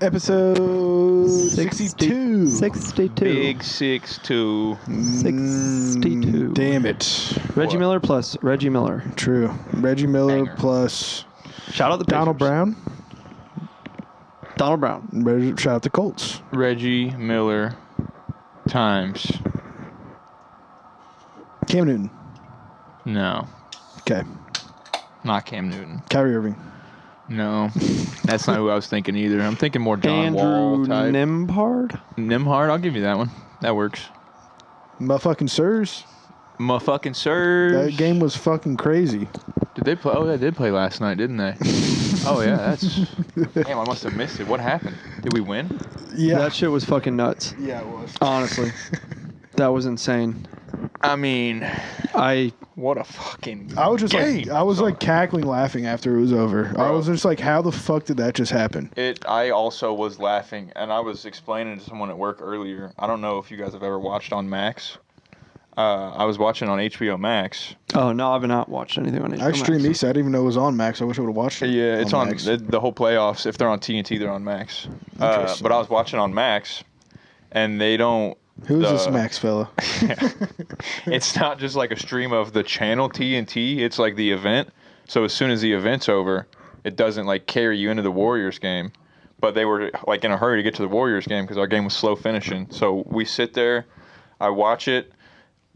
Episode 62. 62. Big 6'2". 62. Damn it. Reggie What? Miller plus Reggie Miller. True. Reggie Miller Banger. plus Shout out the Donald Pacers. Brown. Donald Brown. Shout out the Colts. Reggie Miller times. Cam Newton. No, Okay. not Cam Newton. Kyrie Irving. No, that's not who I was thinking either. I'm thinking more John Wall Andrew type. Nembhard. Nimhard, I'll give you that one. That works. Motherfucking Sirs. Motherfucking sirs. That game was fucking crazy. Did they play? Oh, they did play last night, didn't they? Oh yeah, that's. Damn, I must have missed it. What happened? Did we win? Yeah. That shit was fucking nuts. Yeah, it was. Honestly. That was insane. I mean, I what a fucking. I was just game. like cackling laughing after it was over. I Bro. was just like, how the fuck did that just happen? I also was laughing, and I was explaining to someone at work earlier. I don't know if you guys have ever watched on Max. I was watching on HBO Max. Oh no, I've not watched anything on it. I streamed East. I didn't even know it was on Max. I wish I would have watched it. Yeah, it's on Max. the whole playoffs. If they're on TNT, they're on Max. Interesting. But I was watching on Max, and they don't. Who's the- this Max fella? It's not just like a stream of the channel TNT. It's like the event. So as soon as the event's over, it doesn't like carry you into the Warriors game. But they were like in a hurry to get to the Warriors game because our game was slow finishing. So we sit there, I watch it,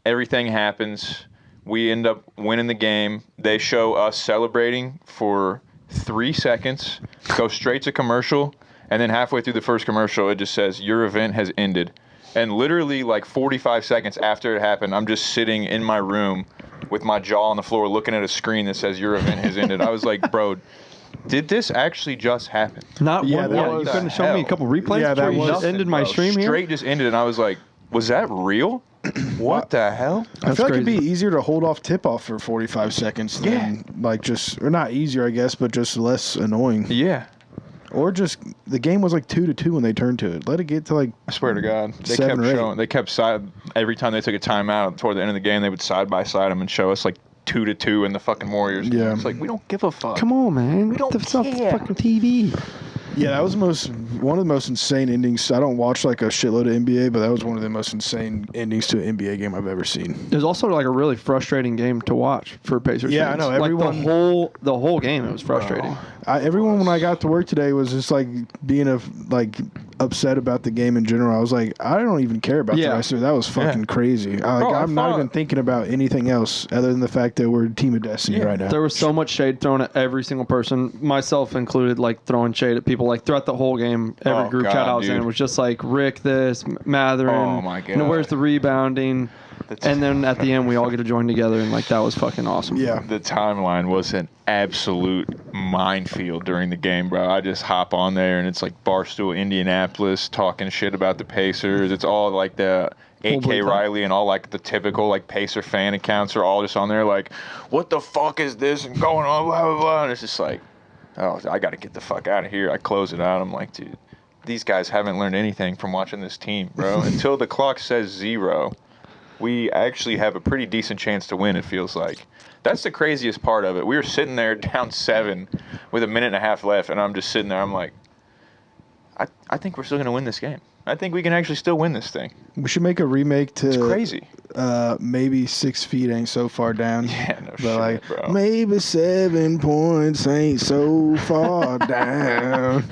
everything happens. We end up winning the game. They show us celebrating for 3 seconds, go straight to commercial, and then halfway through the first commercial, it just says, "Your event has ended." And literally like 45 seconds after it happened, I'm just sitting in my room with my jaw on the floor looking at a screen that says, "Your event has ended." I was like, bro, did this actually just happen? Not Yeah, one. that Yeah, was- you couldn't show me a hell. couple replays Yeah, that before you was- just ended my Bro, stream here. Straight just ended, and I was like, was that real? What the hell? I feel like it'd crazy. be easier to hold off tip off for 45 seconds than like just, or not easier, I guess, but just less annoying. Yeah. Or just the game was like 2-2 when they turned to it. Let it get to like I swear to God, they 7 kept or 8. showing. They kept side every time they took a timeout toward the end of the game. They would side by side them and show us like 2-2 in the fucking Warriors. game. Yeah. It's like we don't give a fuck. Come on, man. We don't That's off the care. fucking TV. yeah, that was one of the most insane endings. I don't watch like a shitload of NBA, but that was one of the most insane endings to an NBA game I've ever seen. It was also like a really frustrating game to watch for Pacers Yeah, I fans. know, Like everyone- the whole game, it was frustrating. Everyone when I got to work today was just like being upset about the game in general. I was like, I don't even care about the Yeah. rest of it. That was fucking Yeah. crazy. Bro, I I'm not thought- even thinking about anything else other than the fact that we're a team of destiny Yeah. right now. There was so much shade thrown at every single person, myself included, like throwing shade at people like throughout the whole game. Every Oh, group chat God, I was in dude. was just like Rick this, Matherin. Oh, my You know, God. where's the rebounding? And then at the end, we all get to join together, and like that was fucking awesome. Yeah. The timeline was an absolute minefield during the game, bro. I just hop on there and it's like Barstool Indianapolis talking shit about the Pacers. It's all like the AK Full-blood Riley and all like the typical like Pacer fan accounts are all just on there like, what the fuck is this and going on, blah, blah, blah. And it's just like, oh, I got to get the fuck out of here. I close it out. I'm like, dude, these guys haven't learned anything from watching this team, bro. Until the clock says 0. We actually have a pretty decent chance to win, it feels like. That's the craziest part of it. We were sitting there down 7 with a minute and a half left, and I'm just sitting there. I'm like, I think we're still going to win this game. I think we can actually still win this thing. We should make a remake to It's crazy. maybe 6 feet ain't so far down. Yeah, no But shit, like bro. maybe 7 points ain't so far down.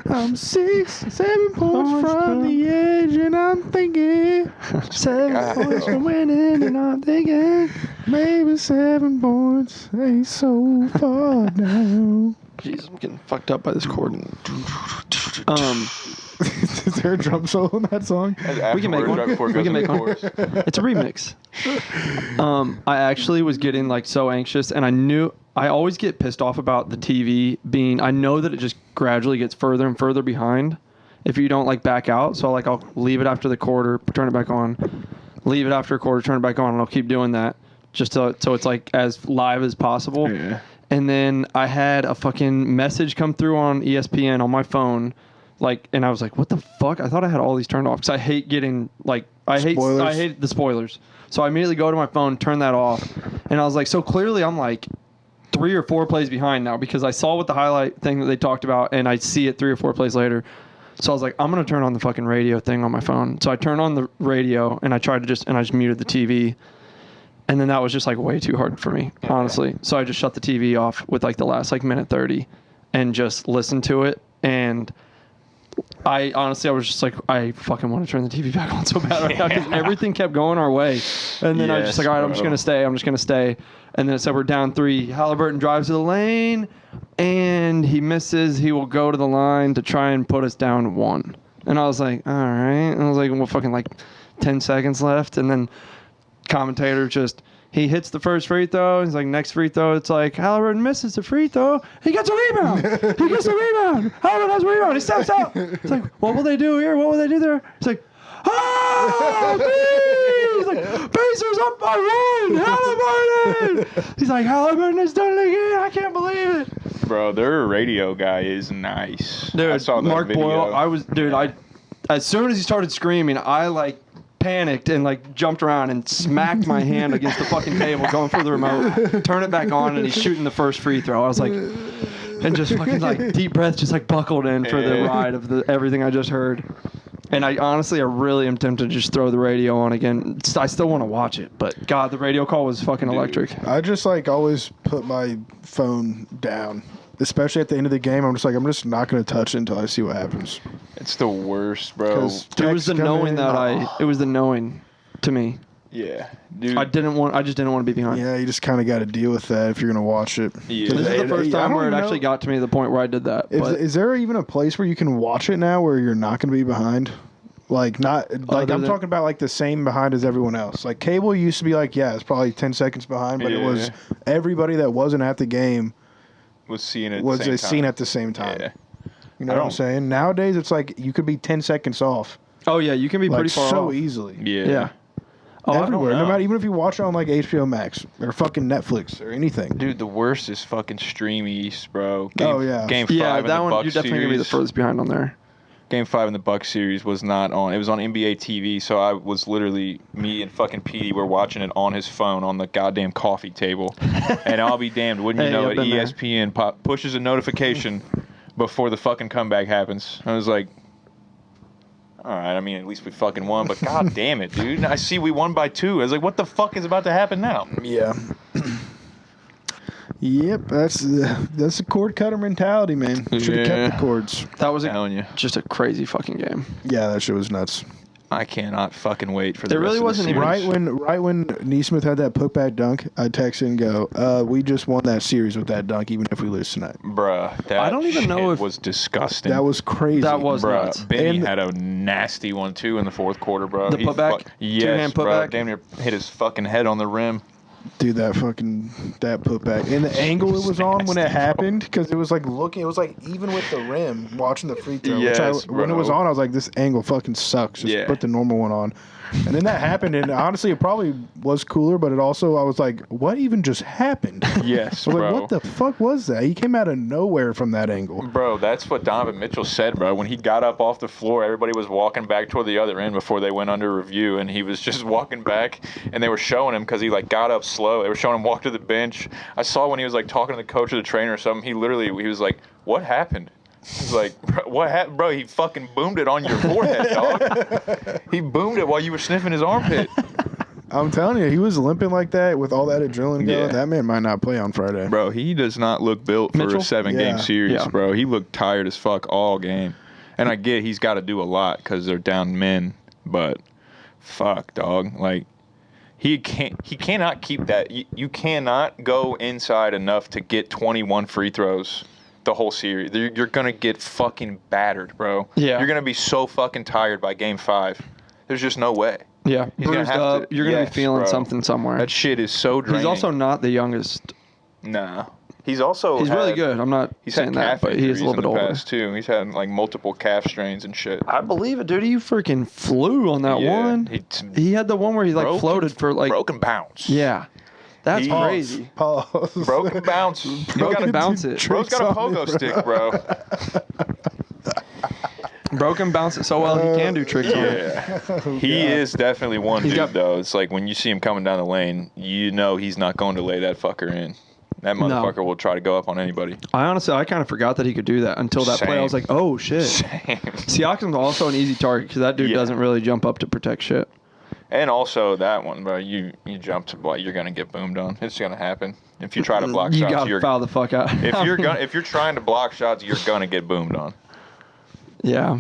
I'm 7 points from the edge, and I'm thinking 7 God. points for winning, and I'm thinking. maybe 7 points ain't so far down. Jesus, I'm getting fucked up by this chord. Is there a drum solo in that song? We can make one. Right before it We goes can make into one. chorus. It's a remix. I actually was getting like so anxious, and I always get pissed off about the TV being. I know that it just gradually gets further and further behind if you don't like back out. So like I'll leave it after the quarter, turn it back on, leave it after a quarter, turn it back on, and I'll keep doing that just so it's like as live as possible. Yeah. And then I had a fucking message come through on ESPN on my phone. Like, and I was like, what the fuck? I thought I had all these turned off because I hate getting like I Spoilers. hate the spoilers. So I immediately go to my phone, turn that off, and I was like, so clearly I'm like 3 or 4 plays behind now because I saw what the highlight thing that they talked about, and I see it 3 or 4 plays later. So I was like, I'm gonna turn on the fucking radio thing on my phone. So I turned on the radio and I just muted the TV, and then that was just like way too hard for me, honestly. So I just shut the TV off with like the last like minute 30, and just listened to it. And I was just like, I fucking want to turn the TV back on so bad right now because everything kept going our way. And then I was just like, all right, I'm just gonna stay. And then it said we're down 3. Halliburton drives to the lane, and he misses. He will go to the line to try and put us down 1. And I was like, all right. And I was like, well, fucking like 10 seconds left. And then commentator he hits the first free throw. He's like, next free throw, it's like, Halliburton misses the free throw. He gets a rebound. Halliburton has a rebound. He steps out. It's like, what will they do here? What will they do there? It's like, he's like, Pacers up by 1. Halliburton. He's like, Halliburton has done it again. I can't believe it. Bro, their radio guy is nice. Dude, I saw that Mark video. Boyle, as soon as he started screaming, I like panicked and like jumped around and smacked my hand against the fucking table going for the remote, turn it back on, and he's shooting the first free throw. I was like, and just fucking like deep breath, just like buckled in for the ride of everything I just heard. And I really am tempted to just throw the radio on again. I still want to watch it, but God, the radio call was fucking electric. I just like always put my phone down, especially at the end of the game. I'm just not going to touch it until I see what happens. It's the worst, bro. It was the knowing it was the knowing to me. Yeah, dude. I just didn't want to be behind. Yeah, you just kind of got to deal with that if you're going to watch it. Yeah. This is the first time where it know. actually got to me to the point where I did that. Is there even a place where you can watch it now where you're not going to be behind? Like I'm talking about like the same behind as everyone else. Like cable used to be like, yeah, it's probably 10 seconds behind, but it was everybody that wasn't at the game was seeing it. Seen at the same time. Yeah. You know what I'm saying? Nowadays, it's like you could be 10 seconds off. Oh yeah, you can be pretty far so off. easily. Yeah. Yeah. Oh, Everywhere. I don't No know. matter, even if you watch it on like HBO Max or fucking Netflix or anything. Dude, the worst is fucking Stream East, bro. Oh, yeah. Game 5 Yeah, in that the one Bucks you're definitely gonna be the series. furthest behind on there. Game 5 in the Bucks series was not on. It was on NBA TV, so I was literally, me and fucking Petey were watching it on his phone on the goddamn coffee table. And I'll be damned, wouldn't you Hey, know I've it, been there. ESPN pushes a notification before the fucking comeback happens. I was like, all right, I mean, at least we fucking won, but god damn it, dude. I see we won by 2. I was like, what the fuck is about to happen now? Yeah. Yep, that's the cord cutter mentality, man. Should have kept the cords. That was Telling you. just a crazy fucking game. Yeah, that shit was nuts. I cannot fucking wait for the It really rest of the wasn't even- series. Right when Neesmith had that putback dunk, I texted and go, we just won that series with that dunk, even if we lose tonight. Bruh, that I don't even know shit if- was disgusting. That was crazy. That was Bruh, nuts. Benny And- had a nasty one too in the fourth quarter, bro. The putback? Yes, Two-hand bro. putback? Damn near hit his fucking head on the rim. Dude, that putback. And the angle it was on when it happened, because it was like it was like even with the rim, watching the free throw. Yes, when it was bro. on, I was like, this angle fucking sucks. Just Yeah. put the normal one on. And then that happened, and honestly, it probably was cooler, but it also, I was like, what even just happened? Yes, I was bro. like, what the fuck was that? He came out of nowhere from that angle. Bro, that's what Donovan Mitchell said, bro. When he got up off the floor, everybody was walking back toward the other end before they went under review, and he was just walking back, and they were showing him because he like got up slow. They were showing him walk to the bench. I saw when he was like talking to the coach or the trainer or something. He was like, "What happened?" He's like, "What happened, bro? He fucking boomed it on your forehead, dog. He boomed it while you were sniffing his armpit." I'm telling you, he was limping like that with all that adrenaline Yeah. going. That man might not play on Friday. Bro, he does not look built for Mitchell? a 7-game Yeah. series, Yeah. bro. He looked tired as fuck all game. And I get he's got to do a lot because they're down men, but fuck, dog. Like, he cannot keep that. You cannot go inside enough to get 21 free throws the whole series. You're going to get fucking battered, bro. Yeah. You're going to be so fucking tired by game 5. There's just no way. Yeah, He's gonna bruised have up. to- You're gonna yes, be feeling bro. something somewhere. That shit is so draining. He's also not the youngest. Nah. He's also He's really had- good. I'm not He's saying had that, calf but he is injuries a little bit in the older. past too. He's had like multiple calf strains and shit. I believe it, dude. You freaking flew on that Yeah, one. He had the one where he like broken- floated for like broken bounce. yeah. That's He- crazy. Pause. Broken bounce. He's Broken got a- bounce it. Bro's got a pogo stick, bro. Broken bounce it so well he can do tricks on it. Yeah. He is definitely one He's dude got- though. It's like when you see him coming down the lane, you know he's not going to lay that fucker in. That motherfucker will try to go up on anybody. I kind of forgot that he could do that until that play. I was like, oh shit. Same. Siakam's also an easy target because that dude doesn't really jump up to protect shit. And also that one, bro, you jump to you're gonna get boomed on. It's gonna happen. If you try to block you shots, gotta foul the fuck out. if you're trying to block shots, you're gonna get boomed on. Yeah.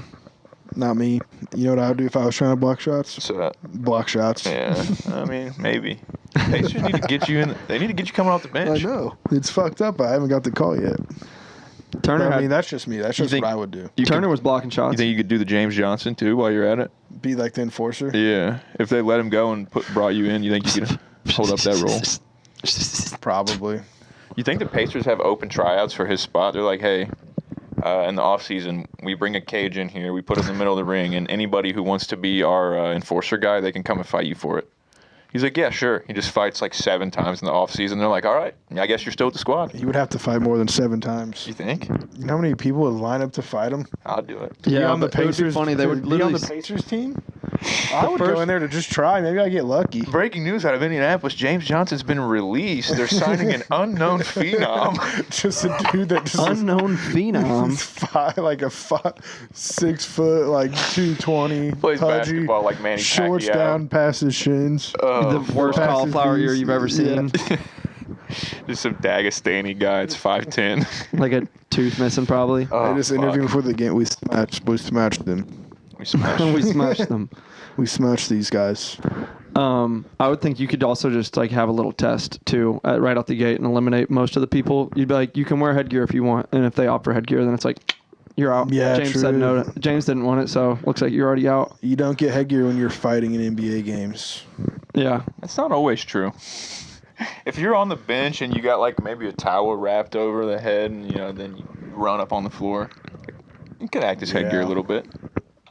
Not me. You know what I would do if I was trying to block shots? So Block shots. yeah, I mean maybe. Pacers need to get you in. They need to get you coming off the I bench. know. It's fucked up. I haven't got the call yet. Turner, But, I mean, that's just me. That's just think- what I would do. Turner was blocking shots. You think you could do the James Johnson too while you're at it? Be like the enforcer. Yeah. If they let him go and brought you in, you think you could hold up that role? Probably. You think the Pacers have open tryouts for his spot? They're like, hey, in the offseason, we bring a cage in here, we put it in the middle of the ring, and anybody who wants to be our enforcer guy, they can come and fight you for it. He's like, yeah, sure. He just fights like 7 times in the offseason. They're like, all right, I guess you're still with the squad. He would have to fight more than 7 times. You think? You know how many people would line up to fight him? I'll do it. Yeah, on the but it would be Pacers. funny. They would be on literally. the Pacers team. I would go in there to just try. Maybe I get lucky. Breaking news out of Indianapolis, James Johnson's been released. They're signing an unknown phenom. Just a dude that just Unknown phenom. like a 6 foot, like 220, Plays pudgy, basketball like Manny shorts Pacquiao. down past his shins. The worst Passes cauliflower ear these- you've ever seen. Just some Dagestani guy. It's 5'10". Like a tooth missing, probably. I just interviewed him before the game. We smashed them. We smashed. We smashed them. We smashed these guys. I would think you could also just like have a little test too, right out the gate, and eliminate most of the people. You'd be like, you can wear headgear if you want, and if they opt for headgear, then it's like, you're out. Yeah, James true. said no. James didn't want it, so looks like you're already out. You don't get headgear when you're fighting in NBA games. Yeah. That's not always true. If you're on the bench and you got like maybe a towel wrapped over the head, and then you run up on the floor, you could act as headgear a Yeah. little bit.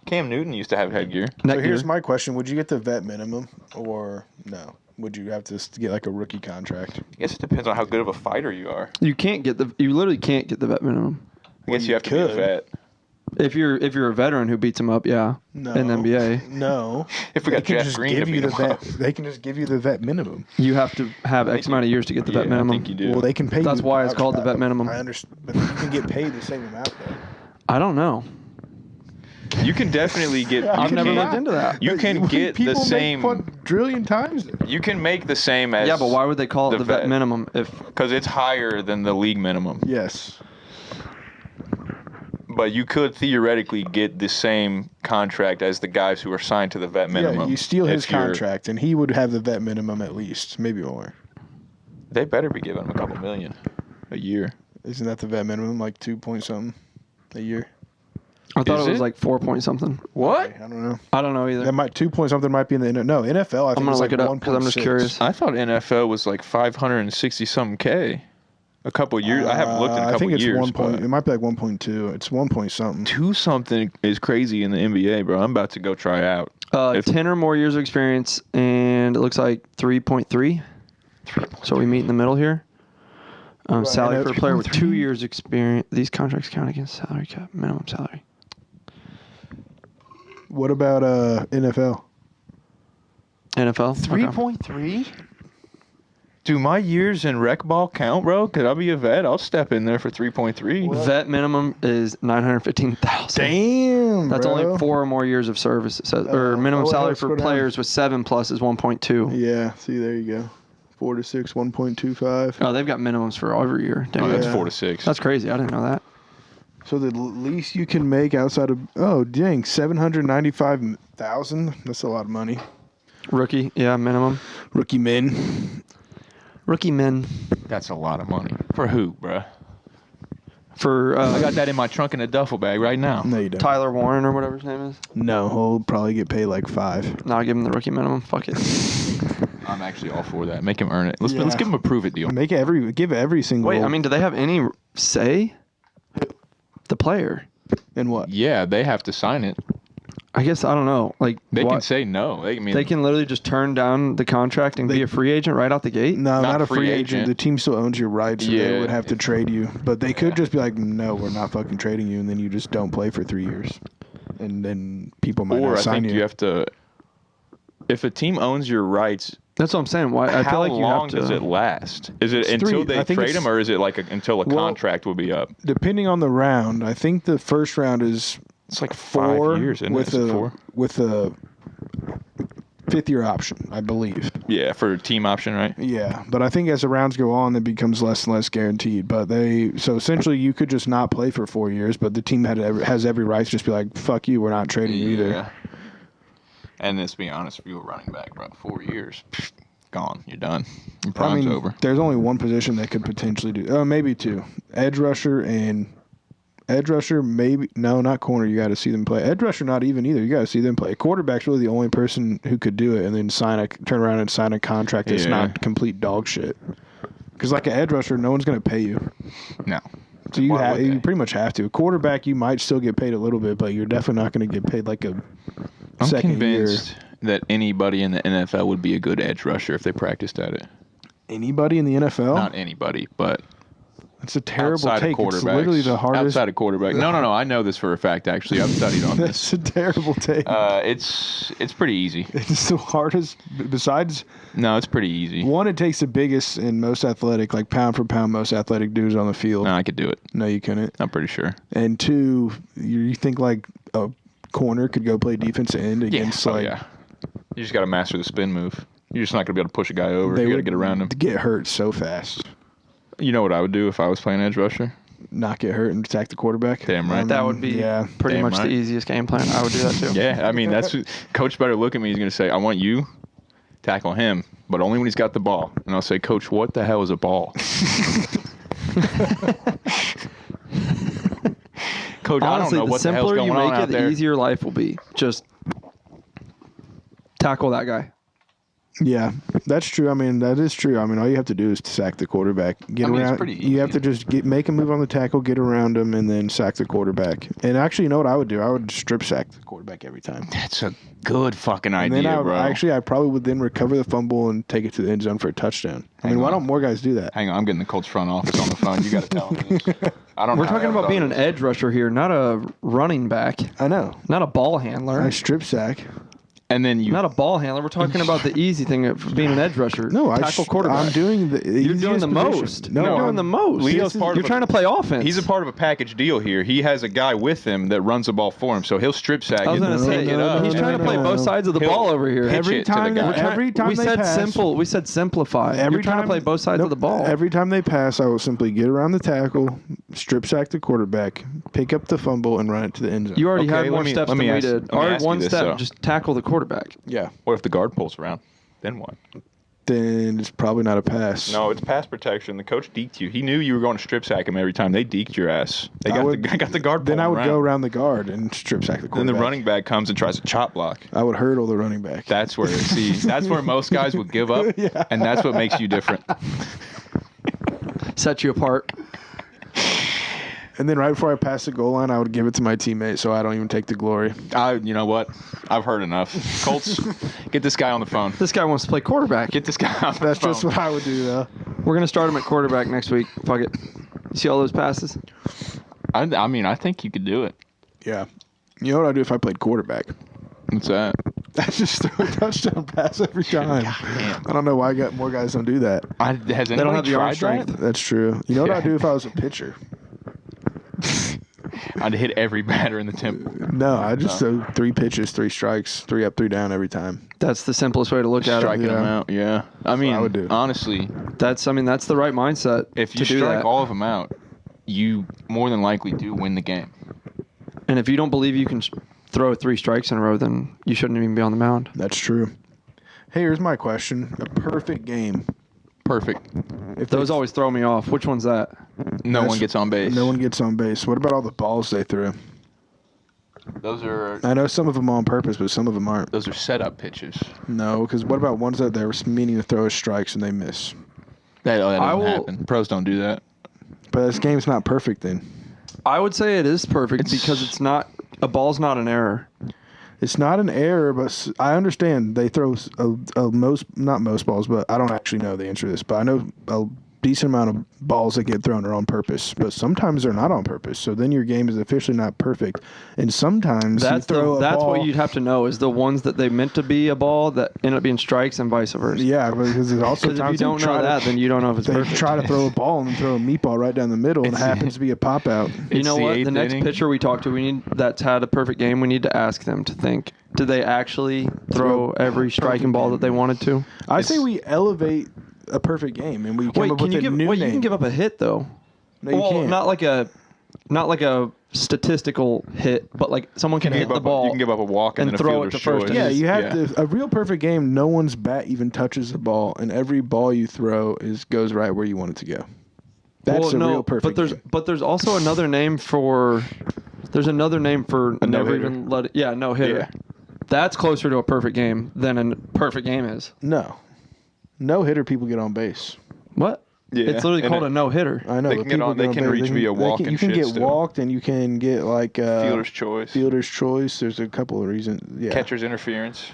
Cam Newton used to have headgear. So here's my question: would you get the vet minimum or no? Would you have to get like a rookie contract? I guess it depends on how good of a fighter you are. You literally can't get the vet minimum. I guess you you have to be a could. vet. If you're a veteran who beats him up, yeah. No. In the NBA, No. If we got They can Jeff just Green give to you beat the him vet. up. They can just give you the vet minimum. you have to have X amount of years to get the vet Yeah, minimum. I think you do. Well, they can pay. That's you why it's called the outside. vet minimum. I understand, but you can get paid the same amount though. I don't know. You can definitely get. I've never looked into that. You can get the People same. make quadrillion times. You can make the same as. Yeah, but why would they call it the vet minimum if? Because it's higher than the league minimum. Yes. But you could theoretically get the same contract as the guys who are signed to the vet minimum. Yeah, you steal his if you're- contract, and he would have the vet minimum at least, maybe more. They better be giving him a couple million a year. Isn't that the vet minimum, like 2 point something a year? I thought Is it was it? like 4 point something. What? I don't know. I don't know either. That might 2 point something might be in the no NFL. I think I'm gonna it's look like it up because I'm just 1.6. curious. I thought NFL was like 560 something K. A couple years. I haven't looked in a couple I think it's years. 1 point. but It might be like 1.2. It's 1 point something. 2 something is crazy in the NBA, bro. I'm about to go try out. If- 10 or more years of experience, and it looks like 3.3. So we meet in the middle here. Salary and for a that's player with 2 3.3. years experience. These contracts count against salary cap, minimum salary. What about NFL? NFL. 3.3? Do my years in rec ball count, bro? Could I be a vet? I'll step in there for 3.3. Okay. Vet minimum is 915,000. Damn, That's bro. only 4 or more years of service. It says, or minimum oh, salary let's for go down. players with 7 plus is 1.2. Yeah. See, there you go. 4 to 6, 1.25. Oh, they've got minimums for every year. Damn, Oh, that's Yeah. 4 to 6. that's crazy. I didn't know that. So the least you can make outside of 795,000. That's a lot of money. Rookie, yeah, minimum. Rookie men. Rookie men That's a lot of money. For who, bro? for I got that in my trunk in a duffel bag right now. No, you don't. Tyler Warren or whatever his name is. No, he'll probably get paid like 5. No, I'll give him the rookie minimum. Fuck it. I'm actually all for that. Make him earn it. Let's Yeah. give him a prove it deal. Give every single. Wait, I mean, do they have any say? The player. in what? Yeah, they have to sign it. I guess I don't know. Like They what- can say no. they can literally just turn down the contract and be a free agent right out the gate. No, Not not a free free agent. agent. The team still owns your rights, so they Yeah, would have to trade you. But they could just be like, no, we're not fucking trading you, and then you just don't play for 3 years, and then people might Or not I sign think you have to. If a team owns your rights That's what I'm saying. Why I How feel like you have long to. does it last? Is it It's until three. I they think trade it's- him, or is it like until a Well, contract will be up? Depending on the round, I think the first round is It's like 4 5 years, isn't with it? Is it 4? with a 5th-year option, I believe. Yeah, for a team option, right? Yeah, but I think as the rounds go on, it becomes less and less guaranteed. But so essentially, you could just not play for 4 years, but the team has every right to just be like, "Fuck you, we're not trading you either." And let's be honest, if you were running back, bro, 4 years, gone. You're done. Your I prime's mean, over. there's only one position they could potentially do. Oh, maybe 2. Edge rusher, maybe no, not corner. You got to see them play. Edge rusher, not even either. You got to see them play. Quarterback's really the only person who could do it, and then turn around and sign a contract that's Yeah. not complete dog shit. Because like an edge rusher, no one's going to pay you. No. So you Why would they? you pretty much have to. A quarterback, you might still get paid a little bit, but you're definitely not going to get paid like a I'm second convinced year. that anybody in the NFL would be a good edge rusher if they practiced at it. Anybody in the NFL? Not anybody, but It's a terrible outside take. of It's quarterbacks. literally the hardest. Outside of quarterback. No. I know this for a fact, actually. I've studied on this. That's a terrible take. It's pretty easy. It's the hardest. Besides, No, it's pretty easy. one, it takes the biggest and most athletic, like pound for pound, most athletic dudes on the field. No, I could do it. No, you couldn't. I'm pretty sure. And 2, you think like a corner could go play defensive end against like yeah. You just got to master the spin move. You're just not going to be able to push a guy over. they You got to would get around him. get hurt so fast. You know what I would do if I was playing edge rusher? Not get hurt and attack the quarterback. Damn right. That would be yeah. pretty Damn much right. the easiest game plan. I would do that too. Yeah, I mean, that's Coach better look at me. He's going to say, I want you tackle him, but only when he's got the ball. And I'll say, Coach, what the hell is a ball? Coach, I don't Honestly, know the what the hell's simpler going you on make out it, the there. easier life will be. Just tackle that guy. Yeah, that's true. I mean, that is true. I mean, all you have to do is sack the quarterback. Get I mean, it's around. pretty You have easy. to just make a move on the tackle, get around him, and then sack the quarterback. And actually, you know what I would do? I would strip sack the quarterback every time. That's a good fucking And idea, then bro. I probably would then recover the fumble and take it to the end zone for a touchdown. I mean, Hang why on. don't more guys do that? Hang on, I'm getting the Colts front office on the phone. You got to tell me this. I don't. We're know how talking about being an that edge rusher here, not a running back, I know. not a ball handler. I strip sack. And then you. Not a ball handler. We're talking about the easy thing of being an edge rusher. No, tackle quarterback. I'm doing the. You're doing the easiest position. most. No, You're doing I'm- the most. Leo's part of You're a- trying to play offense. He's a part of a package deal here. He has a guy with him that runs the ball for him, so he'll strip sack I was it, going to say, pick it up. he's and trying to then play he'll- both sides of the he'll ball over here. pitch Every it to the time- guy. every time we they said pass- simple. We said simplify. You're trying to play both sides of the ball. Every time they pass, I will simply get around the tackle, strip sack the quarterback, pick up the fumble, and run it to the end zone. You already Okay, had more let me- steps let than me we ask- did. let me Our ask you one this, step, though. just tackle the quarterback. yeah. What if the guard pulls around? Then what? Then it's probably not a pass. No, it's pass protection. The coach deked you. He knew you were going to strip sack him every time. They deked your ass. They I got, would- the, got the guard Then I pulling would go around the guard and strip sack the Then quarterback. the running back comes and tries to chop block. I would hurdle the running back. That's where that's where most guys would give up, Yeah. and that's what makes you different. Set you apart. And then right before I pass the goal line, I would give it to my teammate so I don't even take the glory. You know what? I've heard enough. Colts, get this guy on the phone. This guy wants to play quarterback. Get this guy on the That's phone. just what I would do, though. We're going to start him at quarterback next week. Fuck it. You see all those passes? I mean, I think you could do it. Yeah. You know what I'd do if I played quarterback? What's that? I just throw a touchdown pass every time. Goddamn. I don't know why more guys don't do that. Has don't anybody have the arm tried strength. that? That's true. You know what Yeah. I'd do if I was a pitcher? I'd hit every batter in the temple. No, I just throw 3 pitches, 3 strikes, 3 up, 3 down every time. That's the simplest way to look at Striking it. them out, yeah. I mean, I would do. honestly, That's the right mindset if to you do strike that. all of them out, you more than likely do win the game. And if you don't believe you can throw 3 strikes in a row, then you shouldn't even be on the mound. That's true. Hey, here's my question. A perfect game. Perfect. If Those they- always throw me off. Which one's that? No That's- one gets on base. No one gets on base. What about all the balls they threw? Those are I know some of them on purpose, but some of them aren't. setup pitches. No, because what about ones that they're meaning to throw as strikes and they miss? That I doesn't will- happen. Pros don't do that. But this game's not perfect then. I would say it is perfect because it's not a ball's not an error. It's not an error, but I understand they throw not most balls, but I don't actually know the answer to this. But I know decent amount of balls that get thrown are on purpose, but sometimes they're not on purpose. So then your game is officially not perfect. And sometimes That's you throw a that's ball, what you'd have to know is the ones that they meant to be a ball that end up being strikes and vice versa. Yeah, because there's also Because if times you don't know that, then you don't know if it's they perfect. try to throw a ball and then throw a meatball right down the middle, and it happens to be a pop out. You It's know the what? eighth The next inning. pitcher we talk to, we need that's had a perfect game. We need to ask them to think: did they actually throw every striking ball that they wanted to? I say we elevate a perfect game, and we come up with a new you name. can give up a hit though. No, you well, can't. not like a statistical hit, but like someone can hit the ball. You can give up a walk and and then a throw it fielder's to first. choice. Yeah, you have to. A real perfect game, no one's bat even touches the ball, and every ball you throw goes right where you want it to go. That's a real perfect. But there's also another name for. There's another name for A never no-hitter. even let it. Yeah, no hitter. Yeah. That's closer to a perfect game than a perfect game is. No hitter. People get on base. What? Yeah, It's literally and called it- a no hitter. I know. They but can get people on- they get can base. reach via walk You and can shit get still. walked, and you can get like Fielder's choice. Fielder's choice. There's a couple of reasons. Yeah. Catcher's interference.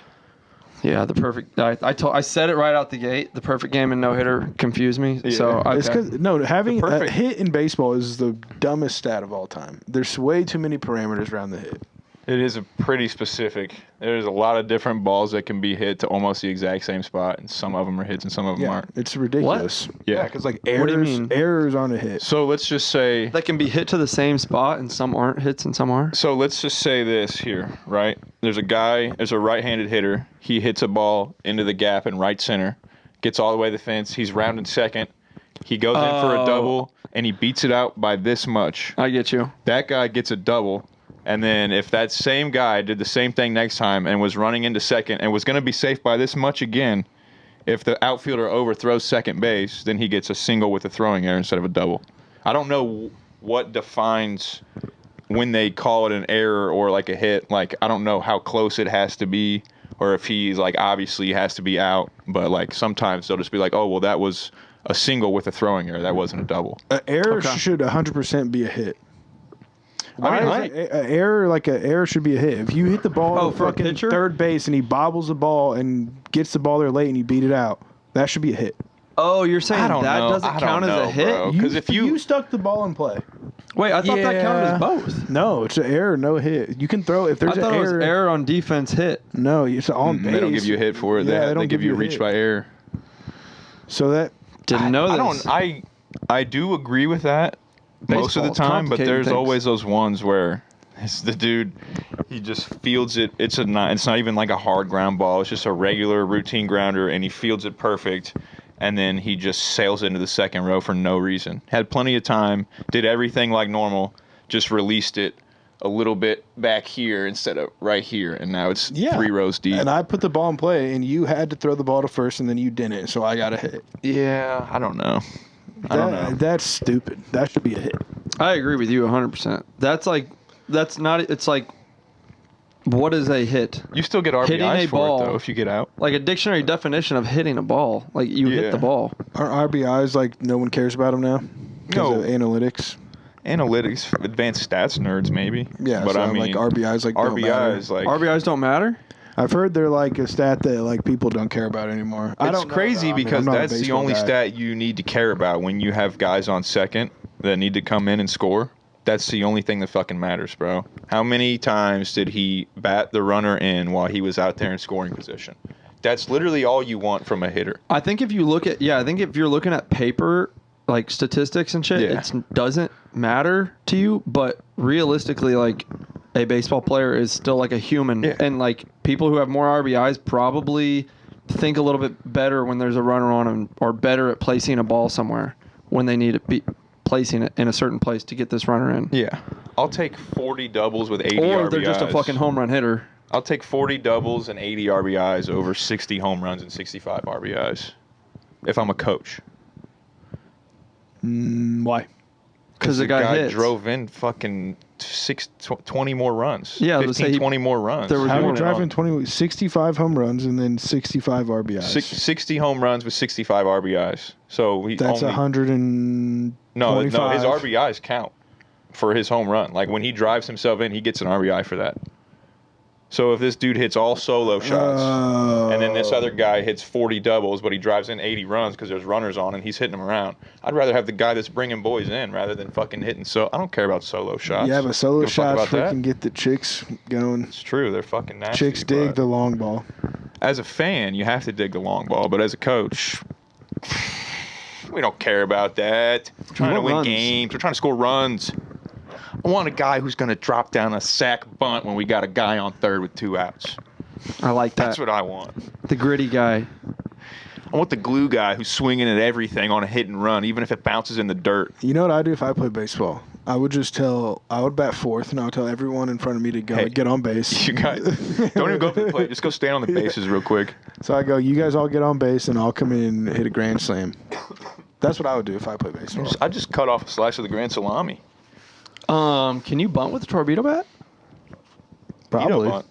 Yeah, the perfect. I said it right out the gate. The perfect game and no hitter confused me. Yeah. So okay. It's because having The a perfect- hit in baseball is the dumbest stat of all time. There's way too many parameters around the hit. It is a pretty specific. There's a lot of different balls that can be hit to almost the exact same spot, and some of them are hits and some of them Yeah, aren't. it's ridiculous. Yeah. because like What do you errors, mean? errors on a hit. So let's just say. that can be hit to the same spot, and some aren't hits, and some are. So let's just say this here, right? There's a right-handed hitter. He hits a ball into the gap in right center, gets all the way to the fence. He's rounding second. He goes in for a Oh. double, and he beats it out by this much. I get you. That guy gets a double. And then if that same guy did the same thing next time and was running into second and was going to be safe by this much again, if the outfielder overthrows second base, then he gets a single with a throwing error instead of a double. I don't know what defines when they call it an error or like a hit. Like, I don't know how close it has to be or if he's like obviously has to be out. But like sometimes they'll just be like, oh, well, that was a single with a throwing error. That wasn't a double. An error Okay. should 100% be a hit. I mean, An error should be a hit. If you hit the ball Oh, to for a fucking pitcher? third base and he bobbles the ball and gets the ball there late and you beat it out, that should be a hit. Oh, you're saying I don't that know. doesn't I count don't as a know, hit? bro. 'Cause if you- stuck the ball in play. Wait, I thought that counted Yeah. as both. No, it's an error, no hit. You can throw if I there's thought an it was error. error on defense hit. No, it's on base. They don't give you a hit for it. Yeah, They don't give you a a reach hit. by error. So that Didn't know this. I do agree with that most of the Baseball's time, but complicated there's things. always those ones where it's the dude, he just fields it. It's not even like a hard ground ball. It's just a regular routine grounder, and he fields it perfect. And then he just sails into the second row for no reason. Had plenty of time, did everything like normal, just released it a little bit back here instead of right here, and now it's 3 rows deep. And I put the ball in play, and you had to throw the ball to first, and then you didn't, so I got a hit. Yeah, I don't know. I don't know. That's stupid. That should be a hit. I agree with you 100%. That's not. It's like, what is a hit? You still get Hitting a RBIs for ball. it though if you get out. Like a dictionary definition of hitting a ball. Like you hit Yeah. the ball. Are RBIs like no one cares about them now? Because No. of analytics. Analytics, advanced stats nerds, maybe. Yeah, but so I I'm mean, like RBIs like don't matter. RBIs, like RBIs don't matter. I've heard they're like a stat that like people don't care about anymore. I it's don't know, crazy though. I mean, because I'm not a that's the baseball only guy. stat you need to care about when you have guys on second that need to come in and score. That's the only thing that fucking matters, bro. How many times did he bat the runner in while he was out there in scoring position? That's literally all you want from a hitter. I think if you look at I think if you're looking at paper like statistics and shit, Yeah. it doesn't matter to you. But realistically, like a baseball player is still like a human, Yeah. and like people who have more RBIs probably think a little bit better when there's a runner on them, or better at placing a ball somewhere when they need to be placing it in a certain place to get this runner in. Yeah. I'll take 40 doubles with 80 Or RBIs. they're just a fucking home run hitter. I'll take 40 doubles and 80 RBIs over 60 home runs and 65 RBIs if I'm a coach. Why? Because the guy hits. drove in fucking 20 more runs. Yeah, let's 15, say he- 20 more runs. there was How more did than driving 65 home runs and then 65 RBIs? 60 home runs with 65 RBIs. So he That's only 125. no, his RBIs count for his home run. Like when he drives himself in, he gets an RBI for that. So if this dude hits all solo shots, and then this other guy hits 40 doubles, but he drives in 80 runs because there's runners on and he's hitting them around, I'd rather have the guy that's bringing boys in rather than fucking hitting. So I don't care about solo shots. Yeah, but solo Give a fuck shots about that. freaking get the chicks going. It's true. They're fucking nasty. Chicks dig but the long ball. as a fan, you have to dig the long ball, but as a coach, we don't care about that. We're trying to win runs? games. We're trying to score runs. I want a guy who's going to drop down a sack bunt when we got a guy on third with 2 outs. I like that. That's what I want. The gritty guy. I want the glue guy who's swinging at everything on a hit and run, even if it bounces in the dirt. You know what I'd do if I played baseball? I would bat fourth, and I would tell everyone in front of me to go Hey, get on base. You guys, don't even go for the plate. Just go stand on the bases real quick. So I go, you guys all get on base, and I'll come in and hit a grand slam. That's what I would do if I played baseball. I just cut off a slice of the grand salami. Can you bunt with a torpedo bat? Probably. You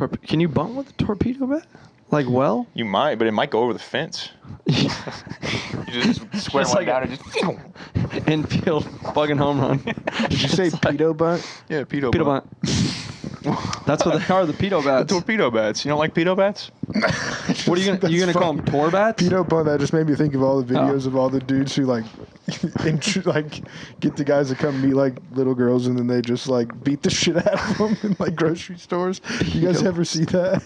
know, Can you bunt with a torpedo bat? Like, well? you might, but it might go over the fence. You just square Just one like down and just... Infield fucking home run. Did you say pedo bunt? Yeah, pedo Pedo butt. bunt. That's what they are, the pedo The bats. torpedo bats. You don't like pedo bats? What are you gonna call them? Tor bats? Pedo bunt. That just made me think of all the videos of all the dudes who like get the guys to come meet like little girls, and then they just like beat the shit out of them in like grocery stores. You guys ever see that?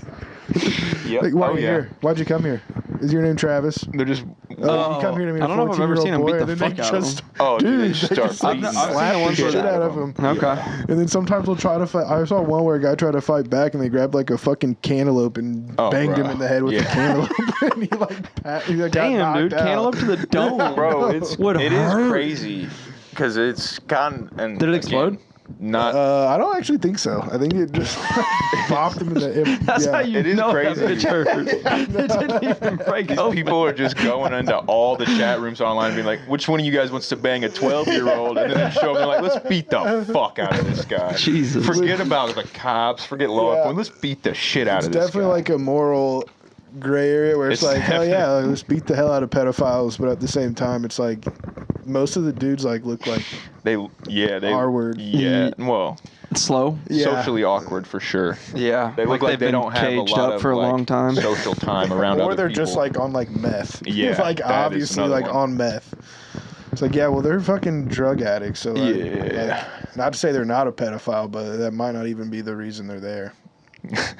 Yep. Like, why Oh, are you yeah. here? Why'd you come here? Is your name Travis? They're just... You come here to meet a I don't know if I've ever 14-year-old seen him boy, beat the and then fuck they out of just, him. Oh, dude, they dude, just they start just beating I've slap seen the the ones where shit they- out of him. Okay. And then sometimes they'll try to fight. I saw one where a guy tried to fight back, and they grabbed like a fucking cantaloupe and Oh, banged him bro. in the head with the Yeah. cantaloupe, and he got Damn, knocked dude. out. Cantaloupe to the dome. Bro, it it is hurt. crazy because it's gotten. And Did it again, explode? Not. I don't actually think so. I think it just bopped him in the hip. That's yeah. how you It is know crazy. that bitch hurt. It didn't even break These open. people are just going into all the chat rooms online, being like, "Which one of you guys wants to bang a 12-year-old?" And then they show up and they're like, "Let's beat the fuck out of this guy." Jesus. Forget about the cops. Forget law Yeah. enforcement. Let's beat the shit out It's of this definitely guy. like a moral gray area where it's It's like, hell yeah, definitely- let's beat the hell out of pedophiles, but at the same time, it's like most of the dudes like look like they R word. Yeah, well, Slow. Yeah. socially awkward for sure. Yeah. They look like they've they been don't have a caged lot up of for a like, long time. social time around or other they're people. just like on like meth. Yeah, like that is obviously another like one. on meth. It's like, yeah, well, they're fucking drug addicts, so like, Yeah. not to say they're not a pedophile, but that might not even be the reason they're there.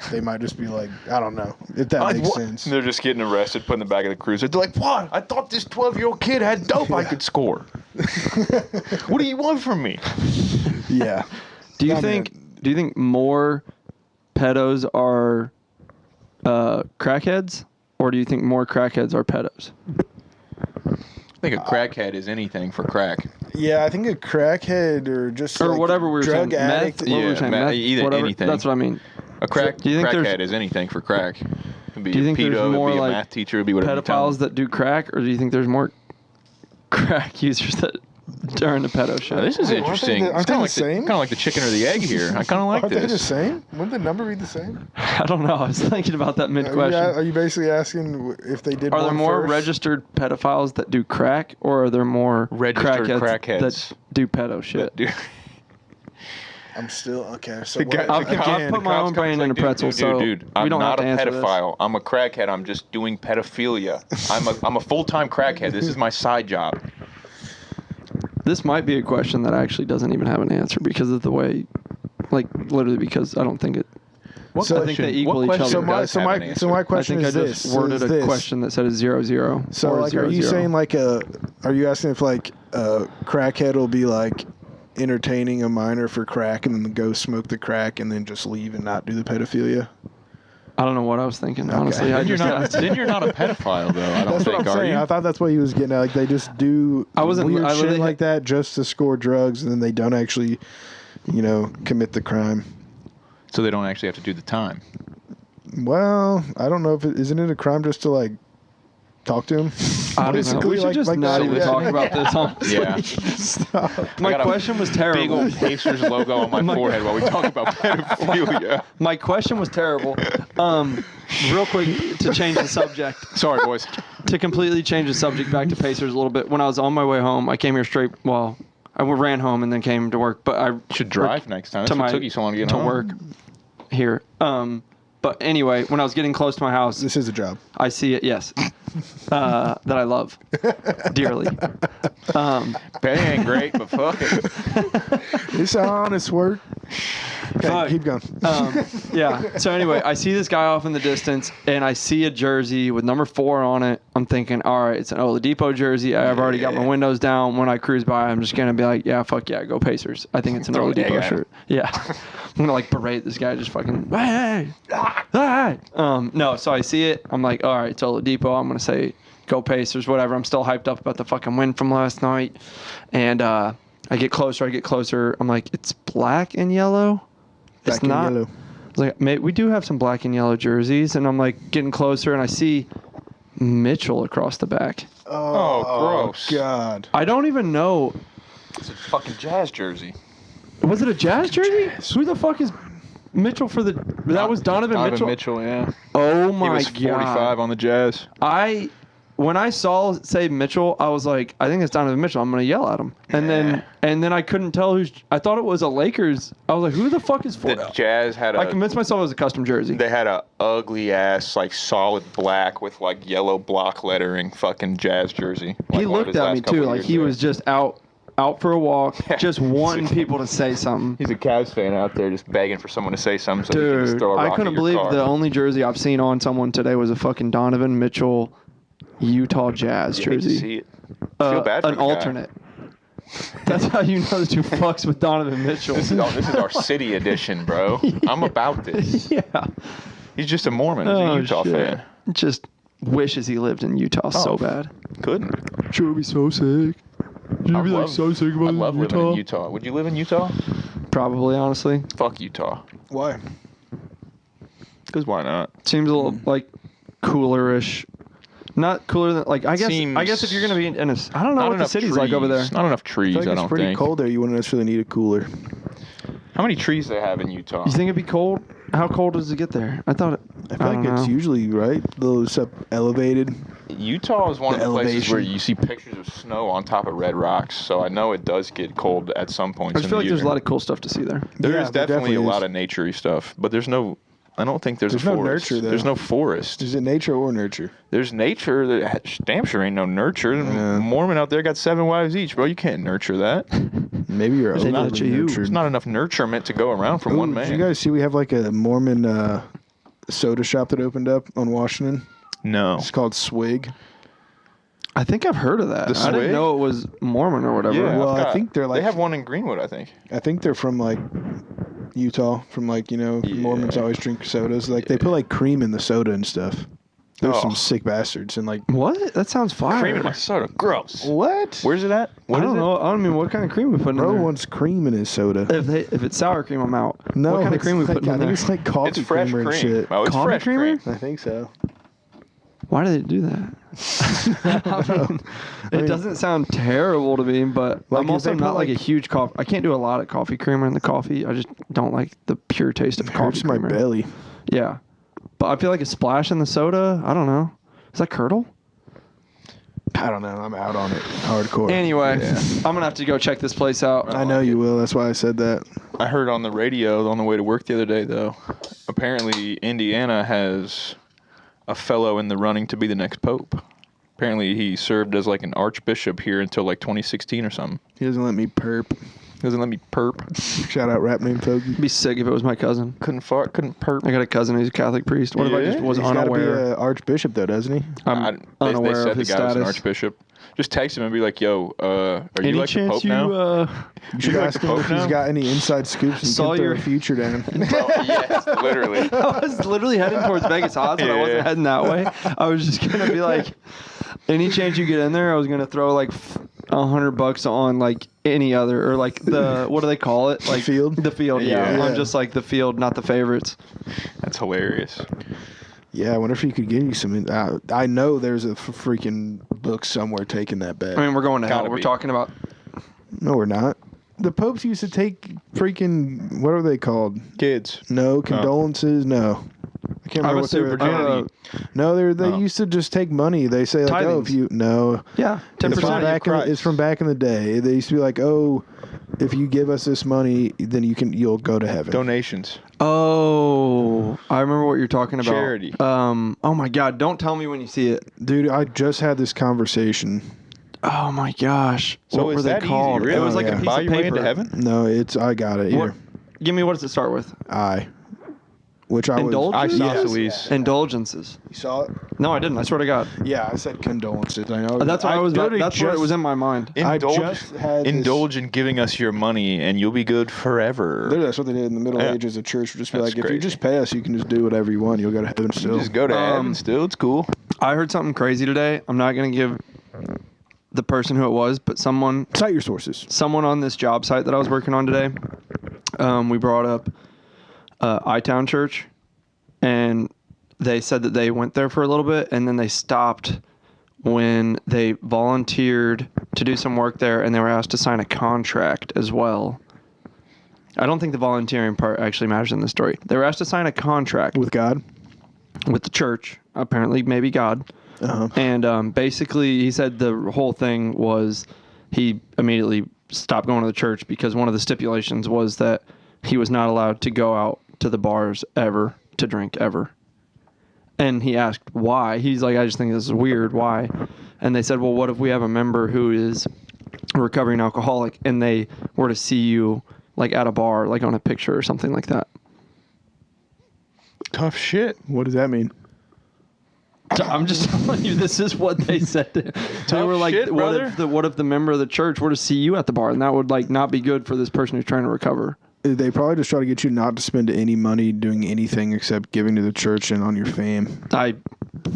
They might just be like, I don't know, if that makes sense. They're just getting arrested, put in the back of the cruiser. They're like, "What? I thought this 12-year-old kid had dope I could score. What do you want from me?" Yeah. Do you I mean- think more pedos are crackheads, or do you think more crackheads are pedos? I think a crackhead is anything for crack. Yeah, I think a crackhead or just Or like whatever we were saying, drug addict. meth. What were we Yeah, saying? meth, Meth, either whatever. anything. That's what I mean. A Do you think there's- crackhead is anything for crack. It'd be Do you a think there's pedo, more it'd be a like math teacher, it'd be whatever you tell pedophiles that do crack, or do you think there's more crack users that are into pedo shit? Now, this is Aren't they interesting. the- aren't It's they kind the of same? like the chicken or the egg here. I kind of like Aren't they the this. same? Wouldn't the number be the same? I don't know. I was thinking about that mid Are question. you basically asking if they did Are there one more first? registered pedophiles that do crack, or are there more Registered crackheads. that do pedo shit? Dude, I'm still okay. So the guy- what, the I've guy- put the my cops own come, brain it's in a like, pretzel, so dude, we I'm don't not have to a answer this. pedophile. I'm a crackhead. I'm just doing pedophilia. I'm a full-time crackhead. This is my side job. This might be a question that actually doesn't even have an answer because of the way, like literally because I don't think it. So- I think they equal each other. so my does have an answer? my I question think I is just this. worded is a this. question that said a 0-0. So or like, are 0-0. you saying like are you asking if like a crackhead will be like entertaining a minor for crack and then go smoke the crack and then just leave and not do the pedophilia? I don't know what I was thinking. Honestly, I Then you're just not. asked. Then you're not a pedophile, though. I don't That's what think. I'm Are saying. you? I thought that's what he was getting at. Like they just do weird I shit literally like that just to score drugs and then they don't actually, commit the crime. So they don't actually have to do the time. Well, I don't know if isn't it a crime just to like talk to him? I don't know. Basically, We should like- just like not that. even Yeah. talk about this. Honestly. Yeah. My I got a question was Big terrible. old Pacers logo on my forehead while we talk about pedophilia. My question was terrible. Real quick to change the subject. Sorry, boys. To completely change the subject back to Pacers a little bit. When I was on my way home, I came here straight. Well, I ran home and then came to work. But I Should drive next time. That's to what my took you so long to get to home. work. here. But anyway, when I was getting close to my house, This is a job. I see it. Yes, that I love dearly. Pay ain't great, but fuck it. It's honest work. Okay, Fuck. keep going. Yeah. So anyway, I see this guy off in the distance, and I see a jersey with number 4 on it. I'm thinking, all right, it's an Oladipo jersey. I've already got my windows down. When I cruise by, I'm just gonna be like, yeah, fuck yeah, go Pacers. I think it's an Throw an egg Oladipo at him. shirt. Yeah. I'm gonna like berate this guy, just fucking, hey. No. So I see it. I'm like, all right, it's Oladipo. I'm gonna say, go Pacers, whatever. I'm still hyped up about the fucking win from last night, and I get closer. I'm like, it's black and yellow. Black It's and not. yellow. I was like, mate, we do have some black and yellow jerseys, and I'm like getting closer, and I see Mitchell across the back. Oh, gross. God. I don't even know. It's a fucking Jazz jersey. Was it a Jazz jersey? Who the fuck is Mitchell for the? That was Donovan Mitchell. Yeah. Oh He my was 45 god! on the Jazz. When I saw say Mitchell, I was like, I think it's Donovan Mitchell. I'm gonna yell at him, and then I couldn't tell who's. I thought it was a Lakers. I was like, who the fuck is for? The Jazz had I convinced myself it was a custom jersey. They had a ugly ass like solid black with like yellow block lettering fucking Jazz jersey. He Like one of looked his at last me couple too, like years he there. was just out for a walk, just wanting people to say something. He's a Cavs fan out there just begging for someone to say something so he can just Dude, throw a rock I couldn't at your believe car. the only jersey I've seen on someone today was a fucking Donovan Mitchell Utah Jazz You hate to jersey. see it. Feel bad for An the guy. alternate. That's how you know that you fucks with Donovan Mitchell. This is our city edition, bro. I'm about this. Yeah. He's just a Mormon. He's a Utah shit. fan. Just wishes he lived in Utah so bad. Couldn't. Sure would be so sick. You'd I'd be like love- so sick about I love Utah. living in Utah. Would you live in Utah? Probably, honestly. Fuck Utah. Why? Because why not? Seems a little like coolerish. Not cooler than like I guess if you're gonna be in a I don't know what the city's like over there. Not enough trees, I feel like I it's don't pretty think. cold there. You wouldn't necessarily need a cooler. How many trees they have in Utah? You think it'd be cold? How cold does it get there? I thought it. I feel like it's usually right. A little elevated. Utah is one of The the places elevation. where you see pictures of snow on top of red rocks, so I know it does get cold at some points. I just feel like there's a lot of cool stuff to see there. There Yeah, is there definitely a definitely lot is. of naturey stuff, but there's no. I don't think there's There's a no forest. nurture, though. There's no forest. Is it nature or nurture? There's nature. That damn sure ain't no nurture. Yeah. Mormon out there got 7 wives each, bro. You can't nurture that. Maybe you're There's not overly you. There's nurtured. not enough nurturement to go around from one Ooh, man. Did you guys see we have like a Mormon soda shop that opened up on Washington? No. It's called Swig. I think I've heard of that. The I didn't Swig? know it was Mormon or whatever. Yeah, Well, I forgot. think they're like- they have one in Greenwood. I think. I think they're from like Utah. From like Mormons always drink sodas. Like they put like cream in the soda and stuff. There's Oh. some sick bastards and like What? That sounds fire. Cream in my soda. Gross. what? Where's it at? What I is don't it? know. I don't mean what kind of cream we put in Bro there. wants cream in his soda. If it's sour cream, I'm out. No, what kind of it's cream we like, putting I in think there? it's like coffee It's fresh creamer cream. and shit. Oh, it's Coffee fresh creamer? cream. I think so. Why do they do that? I mean, it doesn't sound terrible to me, but Like, I'm if also they put, not like a like- huge coffee. I can't do a lot of coffee creamer in the coffee. I just don't like the pure taste of It coffee hurts my creamer. belly. Yeah, but I feel like a splash in the soda. I don't know. Is that curdle? I don't know. I'm out on it. Hardcore. Anyway, Yeah. I'm gonna have to go check this place out. I know you will. That's why I said that. I heard on the radio on the way to work the other day, though. Apparently, Indiana has a fellow in the running to be the next pope. Apparently, he served as like an archbishop here until like 2016 or something. He doesn't let me perp. Doesn't let me perp. Shout out rap name Togi. It'd be sick if it was my cousin. Couldn't fart. Couldn't perp. I got a cousin who's a Catholic priest. What if I just Yeah? was He's got to be unaware? an archbishop though, doesn't he? I'm they unaware said of the his guy was an status. archbishop. Just text him and be like, "Yo, are you Any like the chance pope you? now?" You should like ask the him Pope if he's now? got any inside scoops and Saw get their your- future down. Well, yes, literally. I was literally heading towards Vegas odds, but I wasn't Yeah. heading that way. I was just gonna be like, any chance you get in there, I was gonna throw like $100 on like any other or like the what do they call it? Like Field? The field, yeah. Yeah. I'm just like the field, not the favorites. That's hilarious. Yeah, I wonder if he could get you some. I know there's a freaking book somewhere taking that bet. I mean, we're going to hell. Gotta We're be. talking about No, we're not. The popes used to take freaking what are they called? Kids. No condolences. No, I can't I remember was what they were. virginity. No, they Oh. used to just take money. They say like, oh, Tithings. if you no, yeah, it's from 10%. back in the, it's from back in the day. They used to be like, oh, if you give us this money, then you'll go to heaven. Donations. Oh, I remember what you're talking about. Charity. Oh my God! Don't tell me when you see it. Dude, I just had this conversation. Oh my gosh! So what is were they that called? easy? Really? It was like yeah. a piece Buy of your way paper. into heaven? No, I got it What? here. Give me, what does it start with? Which I was. Indulgences? Isosceles. Indulgences. You saw it? No, I didn't. I swear to God. Yeah, I said condolences. I know. That's what I was. literally That's what it just- was in my mind. Indulge in giving us your money, and you'll be good forever. Literally, that's what they did in the Middle Yeah. Ages. The church would just be That's like, if crazy. you just pay us, you can just do whatever you want. You'll go to heaven still. Just go to heaven still. It's cool. I heard something crazy today. I'm not gonna give the person who it was, but someone Cite your sources. on this job site that I was working on today. We brought up iTown Church, and they said that they went there for a little bit, and then they stopped when they volunteered to do some work there, and they were asked to sign a contract as well. I don't think the volunteering part actually matters in this story. They were asked to sign a contract With God? with the church, apparently maybe God. Uh-huh. And basically, he said the whole thing was he immediately stopped going to the church because one of the stipulations was that he was not allowed to go out to the bars ever to drink ever. And he asked why. He's like, I just think this is weird. Why? And they said, well, what if we have a member who is a recovering alcoholic and they were to see you like at a bar, like on a picture or something like that? Tough shit. What does that mean? I'm just telling you, this is what they said. They were like, shit, what brother. if the member of the church were to see you at the bar, and that would like not be good for this person who's trying to recover. They probably just try to get you not to spend any money doing anything except giving to the church and on your fame. I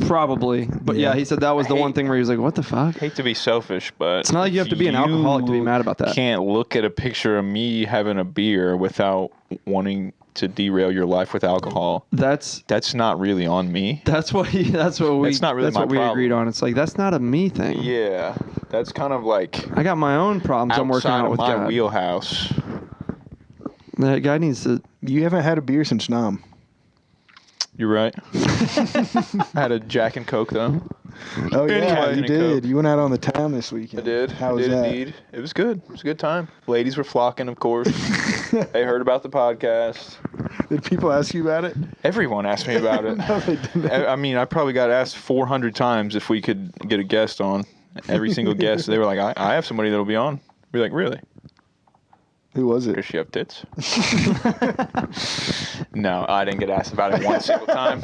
probably, but yeah, Yeah. he said that was the one thing where he was like, what the fuck? Hate to be selfish, but It's not like you have to be an alcoholic to be mad about that. Can't look at a picture of me having a beer without wanting to derail your life with alcohol. That's Not really on me. what we That's not really my we problem. agreed on. It's like that's not a me thing. Yeah, that's kind of like I got my own problems I'm working outside out of with my God. wheelhouse. That guy needs to. You haven't had a beer since Nam. You're right. I had a Jack and Coke though. Oh, yeah, Anyway. you did. You went out on the town this I weekend. did. How I was did that? indeed. It was good. It was a good time. Ladies were flocking, of course. They heard about the podcast. Did people ask you about it? Everyone asked me about it. No, they didn't. I mean, I probably got asked 400 times if we could get a guest on. Every single guest, they were like, I have somebody that'll be on. We're like, really? Who was Does it? she have tits? No, I didn't get asked about it one single time.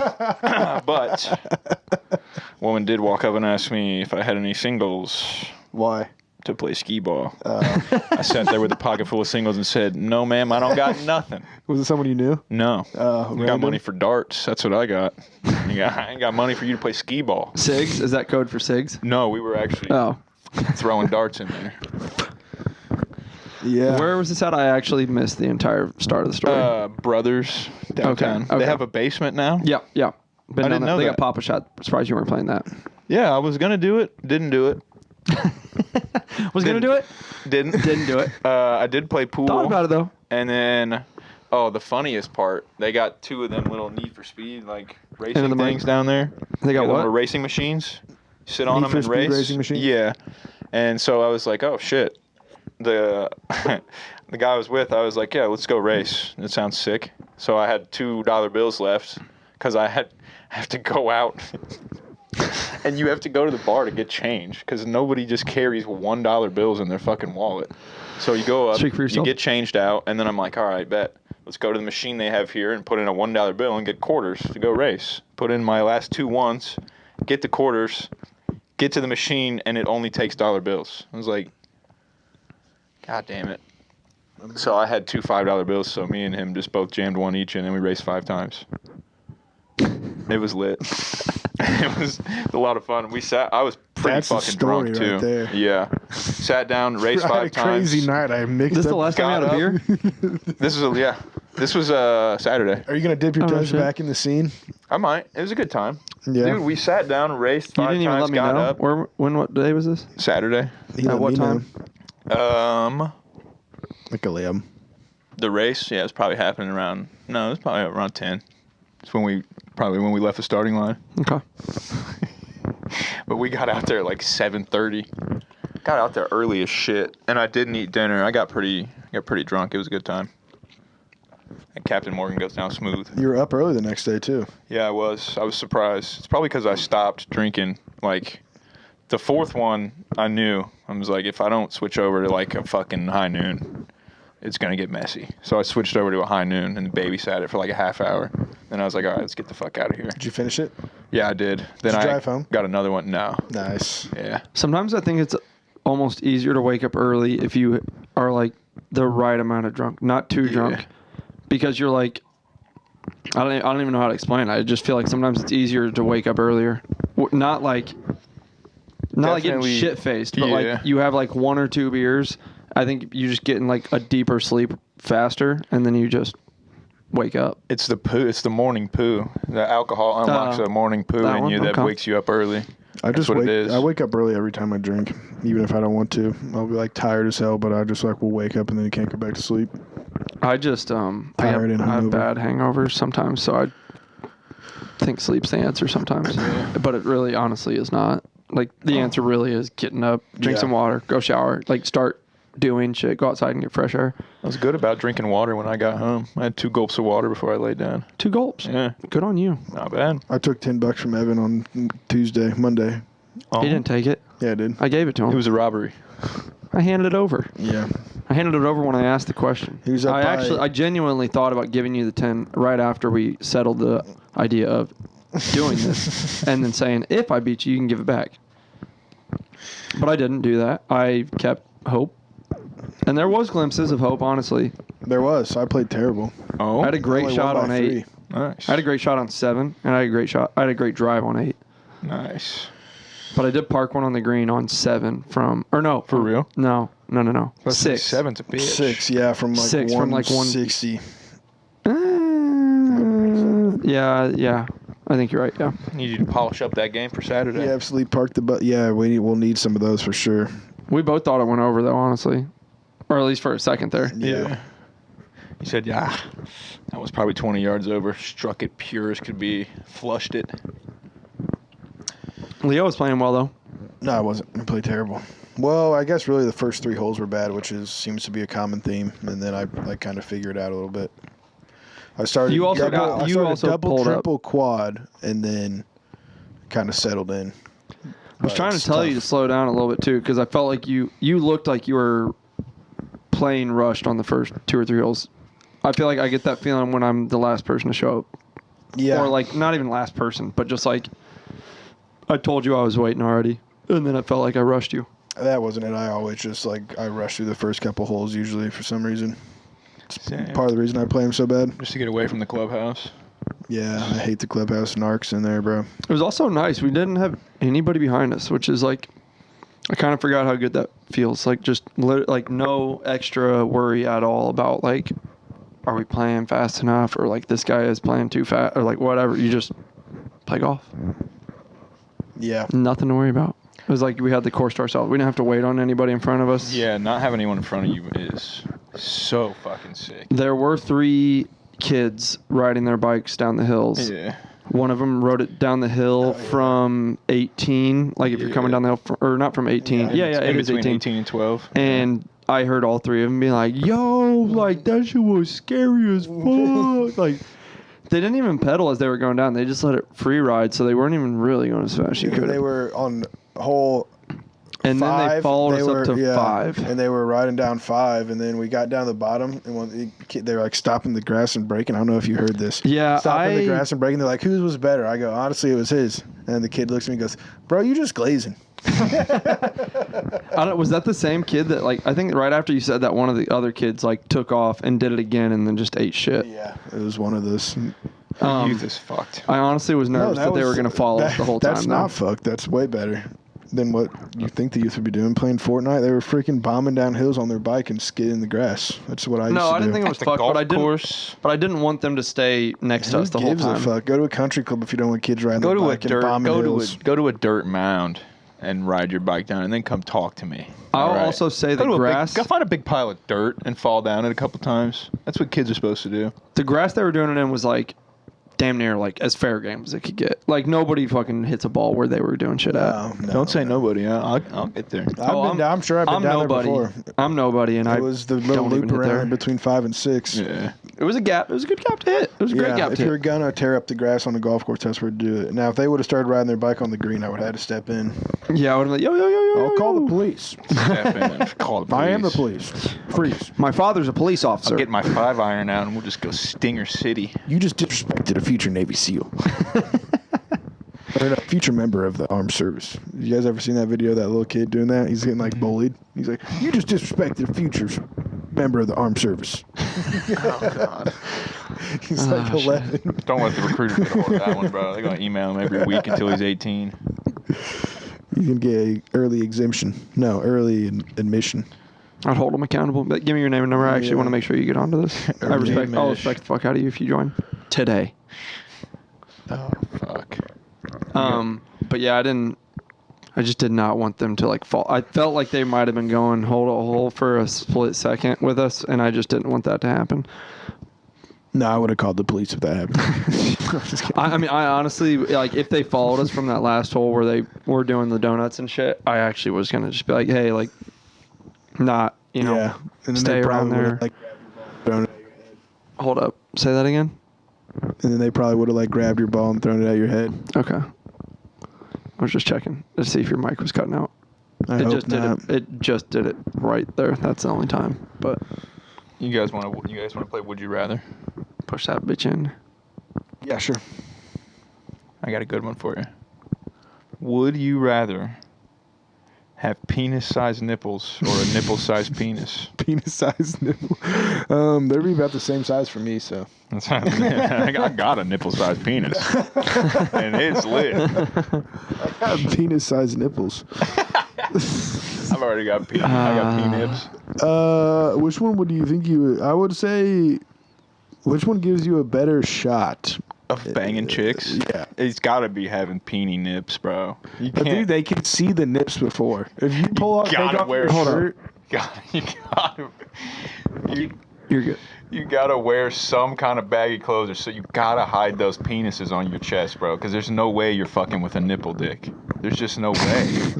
But a woman did walk up and ask me if I had any singles Why? to play skee ball. I sat there with a pocket full of singles and said, no, ma'am, I don't got nothing. Was it someone you knew? No. I got random? money for darts. That's what I got. I ain't got money for you to play skee ball. SIGs? Is that code for SIGs? No, we were actually Oh. throwing darts in there. Yeah. Where was this at? I actually missed the entire start of the story. Brothers downtown. Okay. They have a basement now. Yeah. Been I down didn't know They that. got Papa Shot. Surprised you weren't playing that. Yeah, I was gonna do it. Didn't do it. Was gonna do it. Didn't. Didn't do it. I did play pool. Thought about it though. And then, the funniest part, they got two of them little Need for Speed like racing Into the mic. things down there. They got Them what? little racing machines. Sit on Need them for and Speed race. racing machines? Yeah. And so I was like, oh shit. The the guy I was with, I was like, yeah, let's go race. It sounds sick. So I had $2 bills left because I have to go out. And you have to go to the bar to get change because nobody just carries $1 bills in their fucking wallet. So you go up, Speak for you yourself. get changed out, and then I'm like, all right, bet. Let's go to the machine they have here and put in a $1 bill and get quarters to go race. Put in my last 2 ones, get the quarters, get to the machine, and it only takes dollar bills. I was like, God damn it. So I had 2 $5 bills, so me and him just both jammed one each, and then we raced 5 times. It was lit. It was a lot of fun. I was pretty That's the fucking story drunk too. right there. Yeah. Sat down, raced I had 5 a times. crazy night. I mixed This up. the last time you had a beer? This was Saturday. Are you gonna dip your Oh, toes shit. back in the scene? I might. It was a good time. Yeah. Dude, we sat down, raced You 5 didn't even times, let me got know. up. What day was this? Saturday. He let At what me know. time? Like a lamb. The race, yeah, it's probably happening around. No, it was probably around 10. It's when we left the starting line. Okay. But we got out there at like 7:30. Got out there early as shit, and I didn't eat dinner. I got pretty I got pretty drunk. It was a good time. And Captain Morgan goes down smooth. You were up early the next day too. Yeah, I was. I was surprised. It's probably because I stopped drinking. Like, the fourth one, I knew. I was like, if I don't switch over to like a fucking high noon, it's going to get messy. So I switched over to a high noon and babysat it for like a half hour. Then I was like, all right, let's get the fuck out of here. Did you finish it? Yeah, I did. Then Did you I drive home? got another one. No. Nice. Yeah. Sometimes I think it's almost easier to wake up early if you are like the right amount of drunk, not too drunk, because you're like, I don't even know how to explain it. I just feel like sometimes it's easier to wake up earlier, not like getting Definitely. shit faced, but Yeah. like you have like 1 or 2 beers. I think you just get in like a deeper sleep faster, and then you just wake up. It's the poo. It's the morning poo. The alcohol unlocks a morning poo that in one? you that Okay. wakes you up early. I just what it wake. is. I wake up early every time I drink, even if I don't want to. I'll be like tired as hell, but I just like will wake up and then you can't go back to sleep. I just I Tired and have hungover. bad hangovers sometimes, so I think sleep's the answer sometimes, but it really honestly is not. Like the answer really is getting up, drink Yeah. some water, go shower, like start doing shit, go outside and get fresh air. I was good about drinking water when I got home. I had 2 gulps of water before I laid down. 2 gulps. Yeah, Good on you. not bad. I took $10 from Evan on Monday. Oh, He didn't take it. Yeah, I did. I gave it to him. It was a robbery. I handed it over. Yeah. I handed it over when I asked the question. He was up by- I genuinely thought about giving you the 10 right after we settled the idea of doing this, and then saying, if I beat you, you can give it back. But I didn't do that. I kept hope. And there was glimpses of hope, honestly. There was. I played terrible. Oh, I had a great Only shot won on by 8. 3. nice. I had a great shot on 7, and I had a great drive on 8. Nice. But I did park one on the green on 7 from, or no. For real? No. Let's say 6. 7's a bitch. 6, yeah, from like 6 from, like, 160. Yeah. I think you're right, yeah. Need you to polish up that game for Saturday. Yeah, absolutely parked the butt. Yeah, we'll need some of those for sure. We both thought it went over, though, honestly. Or at least for a second there. Yeah. He said, yeah, that was probably 20 yards over. Struck it pure as could be. Flushed it. Leo was playing well, though. No, I wasn't. I played terrible. Well, I guess really the first 3 holes were bad, which seems to be a common theme. And then I kind of figured it out a little bit. I started You also double, pulled up. triple, quad, and then kind of settled in. I was trying to tell you to slow down a little bit, too, because I felt like you looked like you were playing rushed on the first 2 or 3 holes. I feel like I get that feeling when I'm the last person to show up. Yeah. Or, like, not even last person, but just like I told you I was waiting already, and then I felt like I rushed you. That wasn't it. I always just I rush through the first couple holes usually for some reason. Same. Part of the reason I play them so bad. Just to get away from the clubhouse. Yeah, I hate the clubhouse narcs in there, bro. It was also nice. We didn't have anybody behind us, which is like, I kind of forgot how good that feels. Like just like no extra worry at all about like, are we playing fast enough, or like this guy is playing too fast, or like whatever. You just play golf. Yeah. Nothing to worry about. It was like we had the course to ourselves. We didn't have to wait on anybody in front of us. Yeah, not having anyone in front of you is so fucking sick. There were 3 kids riding their bikes down the hills. Yeah. One of them rode it down the hill from 18. Like if you're coming down the hill, or not from 18. Yeah, In it is between 18. 18 and 12. And I heard all 3 of them be like, yo, like that shit was scary as fuck. Like they didn't even pedal as they were going down. They just let it free ride, so they weren't even really going as fast as you could. They were on hole And 5. then they followed us up to 5. And they were riding down 5, and then we got down the bottom, and they were like stopping the grass and braking. I don't know if you heard this. Yeah, stopping the grass and braking. They're like, "Whose was better?" I go, "Honestly, it was his." And the kid looks at me and goes, "Bro, you just glazing." Was that the same kid that like I think right after you said that one of the other kids like took off and did it again and then just ate shit? Yeah, it was one of those. Youth is fucked. I honestly was nervous that they were going to follow us the whole time. That's not fucked. That's way better than what you think the youth would be doing playing Fortnite. They were freaking bombing down hills on their bike and skidding the grass. That's what I used to do. No, I didn't think it was the fucked, golf but I didn't. course. But I didn't want them to stay next to Who us the whole gives time. a fuck? Go to a country club if you don't want kids riding Go their to a bike and dirt. bombing Go hills. to a dirt mound and ride your bike down, and then come talk to me. I'll All right? also say Go the to grass. Go find a big pile of dirt and fall down it a couple times. That's what kids are supposed to do. The grass they were doing it in was like damn near like as fair game as it could get. Like nobody fucking hits a ball where they were doing shit at. Don't say nobody. I'll get there. I'm sure I've been down nobody. there before. I'm nobody, and It was the little don't even loop hit there. around between 5 and 6. Yeah. It was a gap. It was a good gap to hit. It was a great gap if to you're hit. gonna tear up the grass on the golf course, that's where to do it. Now, if they would have started riding their bike on the green, I would have had to step in. Yeah, I would have been like, yo. I'll call the police. Step in and call the police. I am the police. Freeze. My father's a police officer. I'll get my 5-iron out and we'll just go Stinger City. You just disrespected a future Navy SEAL. Or a future member of the armed service. You guys ever seen that video of that little kid doing that? He's getting like bullied. He's like, you just disrespected a future member of the armed service. Oh, God. He's like 11. Don't let the recruiter get hold of that one, bro. They're going to email him every week until he's 18. You can get a early exemption. No, early admission. I'd hold them accountable. But give me your name and number. I actually Yeah. want to make sure you get onto this. I'll respect the fuck out of you if you join today. Oh, fuck. But yeah, I just did not want them to like fall. I felt like they might have been going hole for a split second with us, and I just didn't want that to happen. No, I would have called the police if that happened. I'm just kidding. I mean, I honestly, like, if they followed us from that last hole where they were doing the donuts and shit, I actually was going to just be like, hey, like, not, you know, Yeah. And then stay they around probably there. would've, like, thrown it at your head. Hold up. Say that again? And then they probably would have like grabbed your ball and thrown it at your head. Okay. I was just checking to see if your mic was cutting out. I It hope just not. did it. It just did it right there. That's the only time. But You guys want to play Would You Rather? push that bitch in. Yeah, sure. I got a good one for you. Would you rather have penis-sized nipples or a nipple-sized penis? Penis-sized nipple. They'd be about the same size for me, so. I got a nipple-sized penis, and it's lit. I have penis-sized nipples. I've already got I got P-nips. Which one would you think you would? I would say, which one gives you a better shot? Of banging chicks? Yeah. It's got to be having peenie nips, bro. You But dude, can't. they can see the nips before. If you pull off, take gotta off wear your shirt. You're good. You gotta wear some kind of baggy clothes, so you gotta hide those penises on your chest, bro. Because there's no way you're fucking with a nipple dick. There's just no way.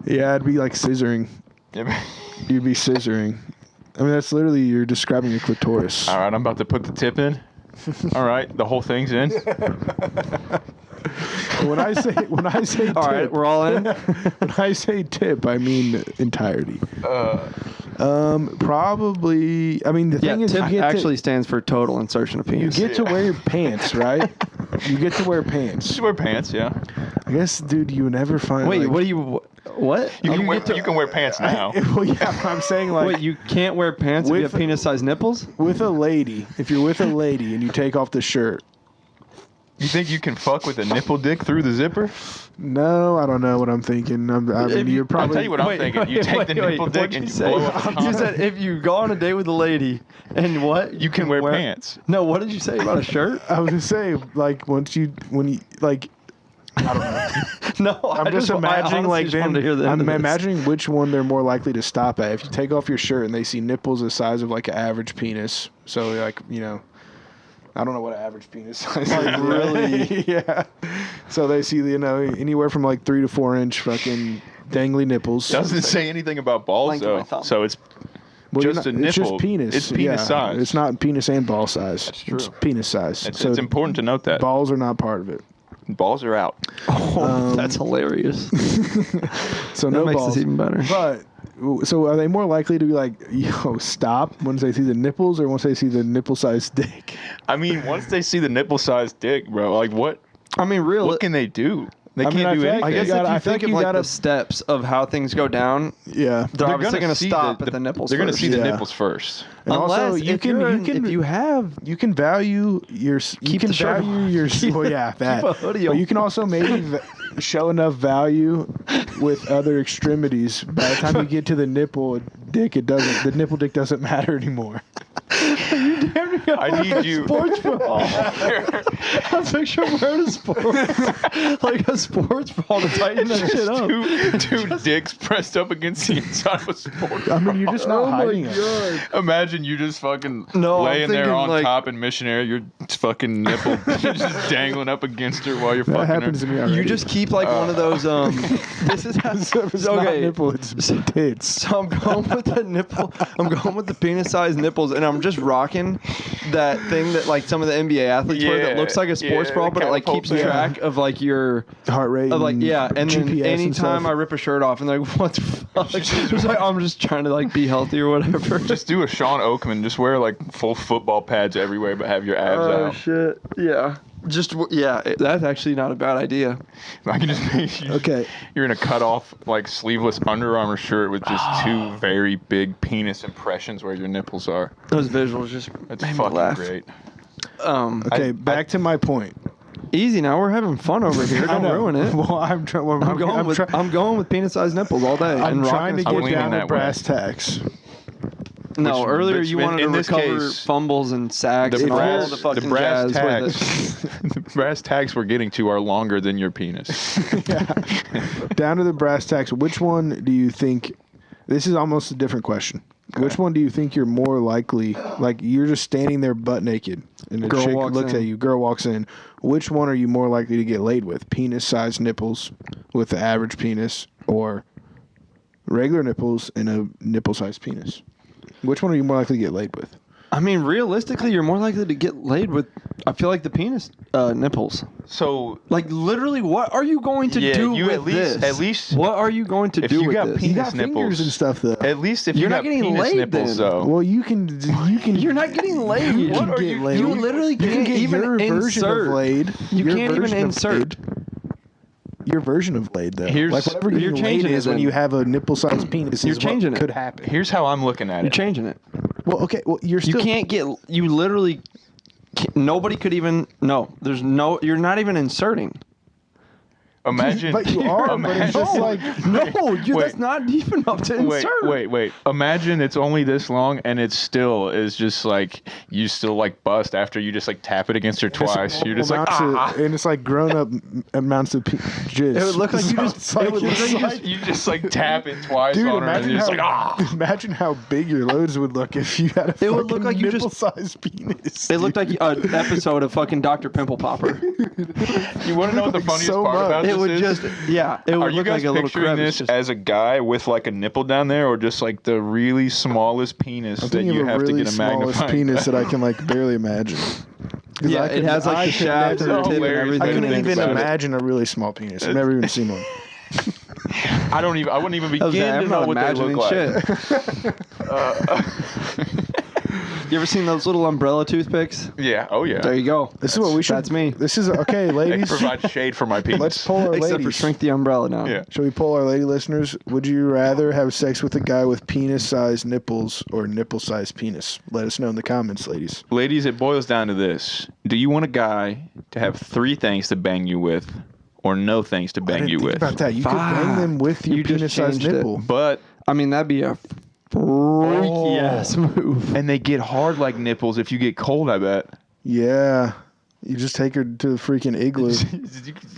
Yeah, it'd be like scissoring. You'd be scissoring. I mean, that's literally, you're describing your clitoris. All right, I'm about to put the tip in. All right, the whole thing's in. When I say tip, All right, we're all in. when I say tip, I mean entirety. Probably. I mean, the thing is, TIP you get actually stands for total insertion of you penis. get to wear pants, right? You get to wear pants. Just wear pants, yeah. I guess, dude, you would never find. Wait, like, what do you? What? You can wear pants now. Well, yeah, I'm saying like Wait, you can't wear pants if you With- have penis-sized nipples? with a lady. If you're with a lady and you take off the shirt. You think you can fuck with a nipple dick through the zipper? No, I don't know what I'm thinking. I mean, you're I'll probably. tell you what I'm thinking. You take the nipple dick what'd and you say? blow up the You condom. said if you go on a date with a lady and what? You can wear pants. No, what did you say about a shirt? I was gonna say, like, when you like. I don't know. No, I'm just imagining like them. I'm imagining which one they're more likely to stop at. If you take off your shirt and they see nipples the size of like an average penis, so like, you know, I don't know what an average penis size is. Like, really? Yeah. So they see, you know, anywhere from like 3 to 4 inch fucking dangly nipples. Doesn't say anything about balls Length of my though. thumb. So it's Well, just a nipple. It's just penis. It's penis Yeah. size. It's not penis and ball size. That's true. It's penis size. It's, So it's important to note that balls are not part of it. balls are out. That's hilarious. So That no makes balls. this even better. But so are they more likely to be like, yo, stop once they see the nipples, or once they see the nipple-sized dick? I mean, once they see the nipple-sized dick, bro, like what I mean, really. can they do? They I mean, can't I do feel anything. like I guess gotta- if you I feel think like of you like gotta- the steps of how things go down, Yeah. they're obviously going to see stop at the nipples. They're gonna first. see the Yeah. nipples first. And Unless also, you if can you're you in- can if you have you can value your you Keep can the shirt value on. your well, yeah, that. a hoodie But on. you can also maybe show enough value with other extremities. By the time you get to the nipple dick, the nipple dick doesn't matter anymore. you damn near I need you. Sports bra. I picture him wearing a like a sports bra to tighten that shit up. Two dicks pressed up against the inside of a sport. I mean, you're just not hiding it. God. Imagine you just fucking No, I'm laying there thinking, on like- top in missionary, your fucking nipple just dangling up against her while you're That fucking happens her. to me already. You just keep like one of those. This is how. It's not nipple, it's tits. So I'm going with the nipple. I'm going with the penis-sized nipples, and I'm just rocking that thing that like some of the NBA athletes wear that Yeah, looks like a sports yeah, bra, the but it like catapult keeps thing. track of like your Heart rate. of like yeah. And then GPS anytime and I stuff. rip a shirt off, and they're like, what the fuck? It's like I'm just trying to like be healthy or whatever. Just do a Sean Oakman. Just wear like full football pads everywhere, but have your abs Oh out. shit! Yeah. Just that's actually not a bad idea. I can just make you. Okay. You're in a cut off like sleeveless Under Armour shirt with just two very big penis impressions where your nipples are. Those visuals just That's made me fucking laugh. great. Okay, back to my point. Easy now. We're having fun over here. I Don't know. ruin it. Well, I'm trying. Well, I'm going with penis-sized nipples all day. I'm and trying to rocking I'm get leaning down to that brass way. tacks. No, Which- earlier which you in- wanted in to this recover case, fumbles and sacks The and all brass, the fucking the brass jazz with it. tacks, the brass tacks we're getting to are longer than your penis. Down to the brass tacks. Which one do you think? This is almost a different question. Which one do you think you're more likely? Like you're just standing there butt naked, and a Girl chick walks looks in. at you. Girl walks in. Which one are you more likely to get laid with? Penis-sized nipples with the average penis, or regular nipples and a nipple-sized penis? Which one are you more likely to get laid with? I mean, realistically, you're more likely to get laid with. I feel like the penis nipples. So Like literally, what are you going to Yeah, do you with at least- this? at least what are you going to if do you with got this? penis You got nipples fingers and stuff though. at least if You're you not got getting penis laid nipples then. though. Well, you can. You're not getting laid. You What can are get you? laid. You literally You can can't get even your version insert. of laid. You Your can't even version of insert. laid. Your version of laid though. Here's- like whatever you're getting laid changing it is when then. you have a nipple-sized penis. You're is changing what it. could happen. Here's how I'm looking at You're it. changing it. Well, okay. Well, you're You still. can't get. You literally. Nobody could even. No, there's no. You're not even inserting. Imagine, But you are. But it's just like. No, Wait. that's not deep enough to Wait, insert. wait. Imagine it's only this long, and it still is just like you still like bust after you just like tap it against her twice. You're just like and it's like grown-up amounts of jizz. It would look like you So just- it's like, it would look it's like you like- you just like tap it twice Dude, on her, and imagine you're just how, like imagine how big your loads would look if you had a It would look fucking like you just- nipple-sized penis. It looked like an episode of fucking Dr. Pimple Popper. You want to know what the Like funniest so part much. about It this would is? just, yeah, it Are would you look guys like a little picturing crevice. this as a guy with like a nipple down there, or just like the really smallest penis I'm that thinking you of a have really to get a smallest magnifying penis that glass? I can like barely imagine. 'Cause Yeah, I it could- has like I the could shaft and never- the tip and hilarious. everything. I Didn't couldn't think even about it. imagine a really small penis. I've never even seen one. I wouldn't even I was begin like, to I'm know not what they imagining look like. shit. You ever seen those little umbrella toothpicks? Yeah. Oh yeah. There you go. This is what we should. That's me. This is okay, They ladies. provide shade for my penis. Let's poll our Except for ladies. shrink the umbrella now. Yeah. Shall we poll our lady listeners? Would you rather have sex with a guy with penis-sized nipples or nipple-sized penis? Let us know in the comments, ladies. Ladies, it boils down to this: do you want a guy to have 3 things to bang you with, or no things to I bang didn't you think with? about that. You could bang them with your You just penis-sized changed it. nipple. But I mean, that'd be a freaky ass move. and they get hard like nipples if you get cold. I bet. Yeah. You just take her to the freaking igloo.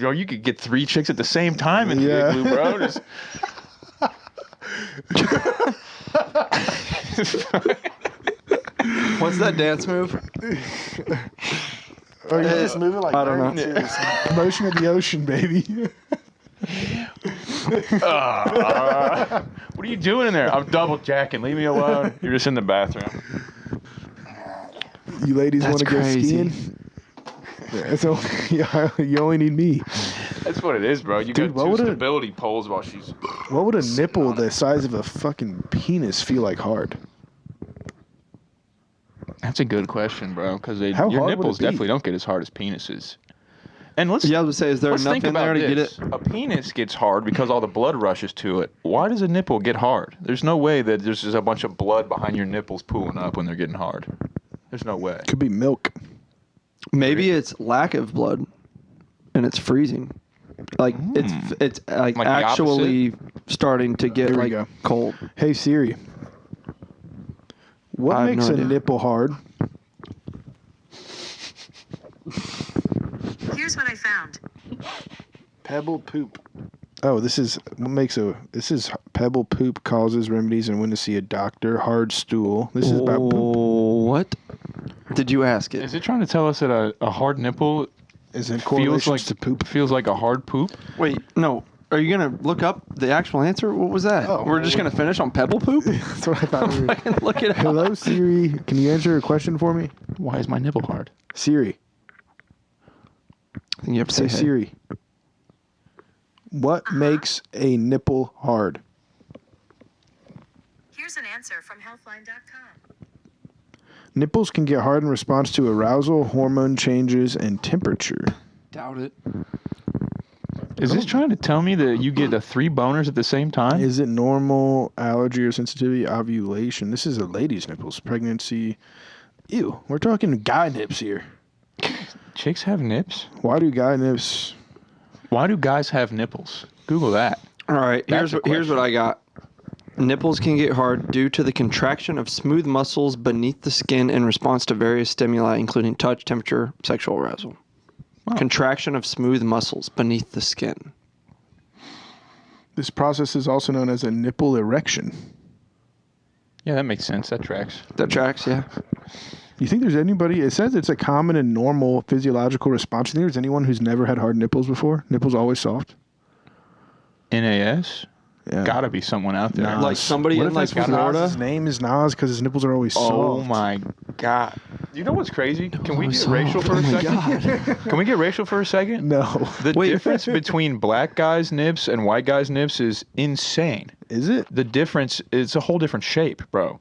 Or you could get 3 chicks at the same time in Yeah. the igloo, bro. Just- What's that dance move? Or you just move it like I don't know. It's motion of the ocean, baby. what are you doing in there? I'm double jacking. Leave me alone. You're just in the bathroom. You ladies That's want to go crazy. skiing? That's all, yeah, you only need me. That's what it is, bro. You Dude, what got would 2 it- stability poles while she's. What would a nipple the size of a fucking penis feel like hard? That's a good question, bro. Because How your hard would nipples it be? definitely don't get as hard as penises. And let's Yeah, I was gonna say, is there let's enough think in there about to get this. it? A penis gets hard because all the blood rushes to it. Why does a nipple get hard? There's no way that there's just a bunch of blood behind your nipples pooling up when they're getting hard. There's no way. Could be milk. Maybe it's lack of blood, and it's freezing. Like it's like Like the actually starting to get Here we like go. cold. Hey Siri, what I have makes no a idea. nipple hard? found. Pebble poop. Oh, this is pebble poop causes, remedies, and when to see a doctor. Hard stool. This is about poop. What? Did you ask it? Is it trying to tell us that a hard nipple Is it feels correlations like to poop? Feels like a hard poop? Wait, no. Are you gonna look up the actual answer? What was that? Oh, We're just gonna finish on pebble poop? That's what I thought. We were. Fucking look it up. Hello, Siri. Can you answer a question for me? Why is my nipple hard? Siri. I think you have to say Hey, hey. Siri. What makes a nipple hard? Here's an answer from healthline.com. Nipples can get hard in response to arousal, hormone changes, and temperature. Doubt it. Is this trying to tell me that you get the 3 boners at the same time? Is it normal, allergy or sensitivity, ovulation? This is a lady's nipples, pregnancy. Ew, we're talking guy nips here. Chicks have nips? Why do guy nips? Why do guys have nipples? Google that. All right, That's here's a what I got. Nipples can get hard due to the contraction of smooth muscles beneath the skin in response to various stimuli, including touch, temperature, sexual arousal. Contraction of smooth muscles beneath the skin. This process is also known as a nipple erection. Yeah, that makes sense. That tracks. That tracks, yeah. You think there's anybody? It says it's a common and normal physiological response. You think there's anyone who's never had hard nipples before? Nipples always soft. NAS? Yeah. Gotta be someone out there. Nas. Like somebody What in if like that's Florida. Nas's name is Nas because his nipples are always soft. Oh my god. You know what's crazy? Can we always get racial soft. for Oh a my second? Can we get racial for a second? No. The Wait. difference between black guys' nips and white guys' nips is insane. Is it? The difference is a whole different shape, bro.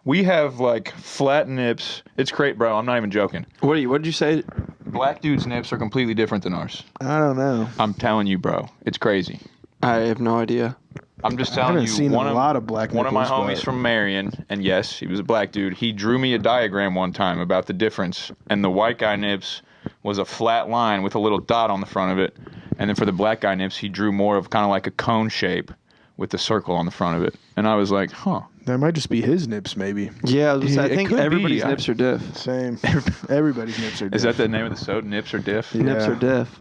We have like flat nips. It's great, bro. I'm not even joking. What did you say? Black dudes' nips are completely different than ours. I don't know. I'm telling you, bro. It's crazy. I have no idea. I'm just I telling haven't you. seen a lot of black One of my nipples, homies but- from Marion, and yes, he was a black dude. He drew me a diagram one time about the difference, and the white guy nips was a flat line with a little dot on the front of it, and then for the black guy nips, he drew more of kind of like a cone shape with the circle on the front of it. And I was like, huh. That might just be his nips, maybe. Yeah, I It think could be. everybody's nips are diff. Same. Everybody's nips are Is that different. the name of the sode? Nips or diff? Yeah. Nips are diff.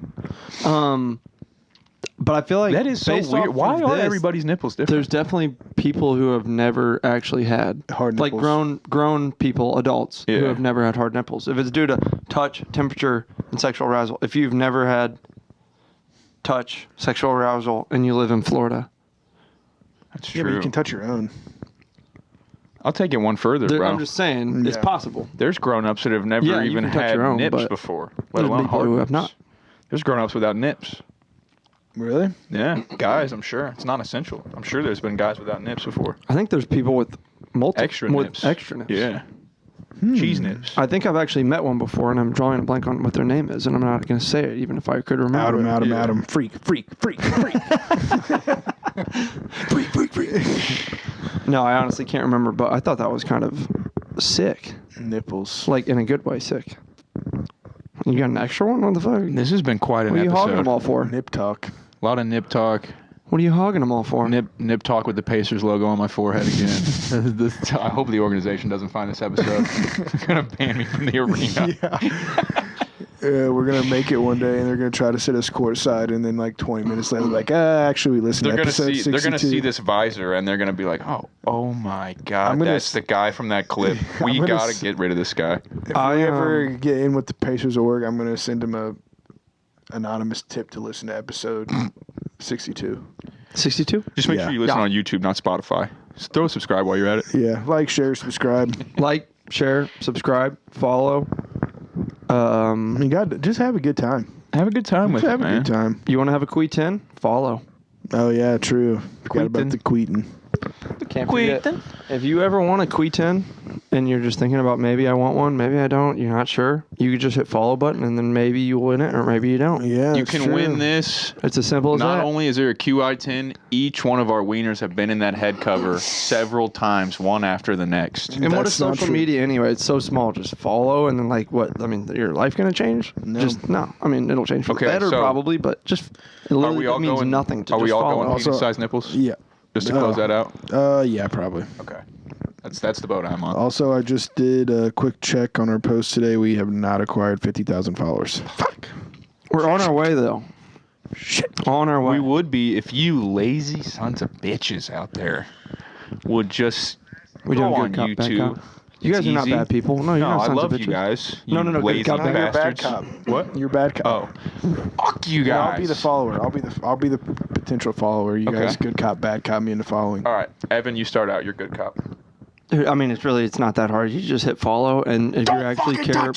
But I feel like That is so based weird. off Why of are this, everybody's nipples different? There's definitely people who have never actually had Hard like nipples. grown people, adults who Yeah. have never had hard nipples. If it's due to touch, temperature, and sexual arousal. If you've never had touch, sexual arousal, and you live in Florida, That's Yeah, true. but you can touch your own. I'll take it one further, bro. I'm just saying it's Yeah. possible. There's grown-ups that have never Yeah, you even can touch had your own, nips but before, let there's alone people hard who nips. have not. There's grown-ups without nips. Really? Yeah, guys, I'm sure. It's not essential. I'm sure there's been guys without nips before. I think there's people with Extra with nips. Extra nips. Yeah. Cheese nips. I think I've actually met one before, and I'm drawing a blank on what their name is, and I'm not going to say it, even if I could remember. Adam, it. Adam. Freak. No, I honestly can't remember, but I thought that was kind of sick, Nipples. like in a good way, sick. You got an extra one? What the fuck? This has been quite an What are you hogging episode. them all for? Nip talk. A lot of nip talk. What are you hogging them all for? Nip talk with the Pacers logo on my forehead again. I hope the organization doesn't find this episode. They're gonna ban me from the arena. We're gonna make it one day, and they're gonna try to sit us courtside, and then like 20 minutes later, like, actually, we listened They're to gonna episode see. 62. They're gonna see this visor, and they're gonna be like, "Oh my God, I'm gonna that's the guy from that clip. We gonna gotta s- get rid of this guy." If I, we ever get in with the Pacers org, I'm gonna send him a anonymous tip to listen to episode 62. 62? Just make Yeah. sure you listen Yeah. on YouTube, not Spotify. Just throw a subscribe while you're at it. Yeah, like, share, subscribe. Like, share, subscribe, follow. I mean, God, just have a good time. Have a good time with Just it, have a man. good time. You want to have a Quee 10? Follow. Oh yeah, true. Forgot about Queetin'. the Queetin. Can't forget. If you ever want a Quee 10 and you're just thinking about maybe I want one, maybe I don't, you're not sure, you could just hit follow button and then maybe you win it or maybe you don't. Yeah, You it's can true. win this. It's as simple as Not that. only is there a QI10, each one of our wieners have been in that head cover several times, one after the next. And what That's is not social true. media anyway? It's so small. Just follow and then like what? I mean, your life gonna change? No. Just no. I mean, it'll change for the Okay, better so- probably, but just it Are literally we all means going? nothing to Are just we all follow. going Also- penis-sized nipples? Yeah. Just to close that out. Yeah, probably. Okay. That's the boat I'm on. Also, I just did a quick check on our post today. We have not acquired 50,000 followers. Fuck. We're on our way though. Shit. On our way. We would be if you lazy sons of bitches out there would just We go doing on good cop, bad YouTube. cop? You guys It's are not easy. bad people. No, you're No, not I sons love of you bitches. guys. No, you good lazy cop, bad You're a bad bastards. cop. What? You're a bad cop. Oh, fuck you Yeah, guys. I'll be the follower. I'll be the potential follower. You Okay. guys, good cop, bad cop, me into following. All right, Evan, you start out. You're good cop. Dude, I mean, it's not that hard. You just hit follow, and if you actually care,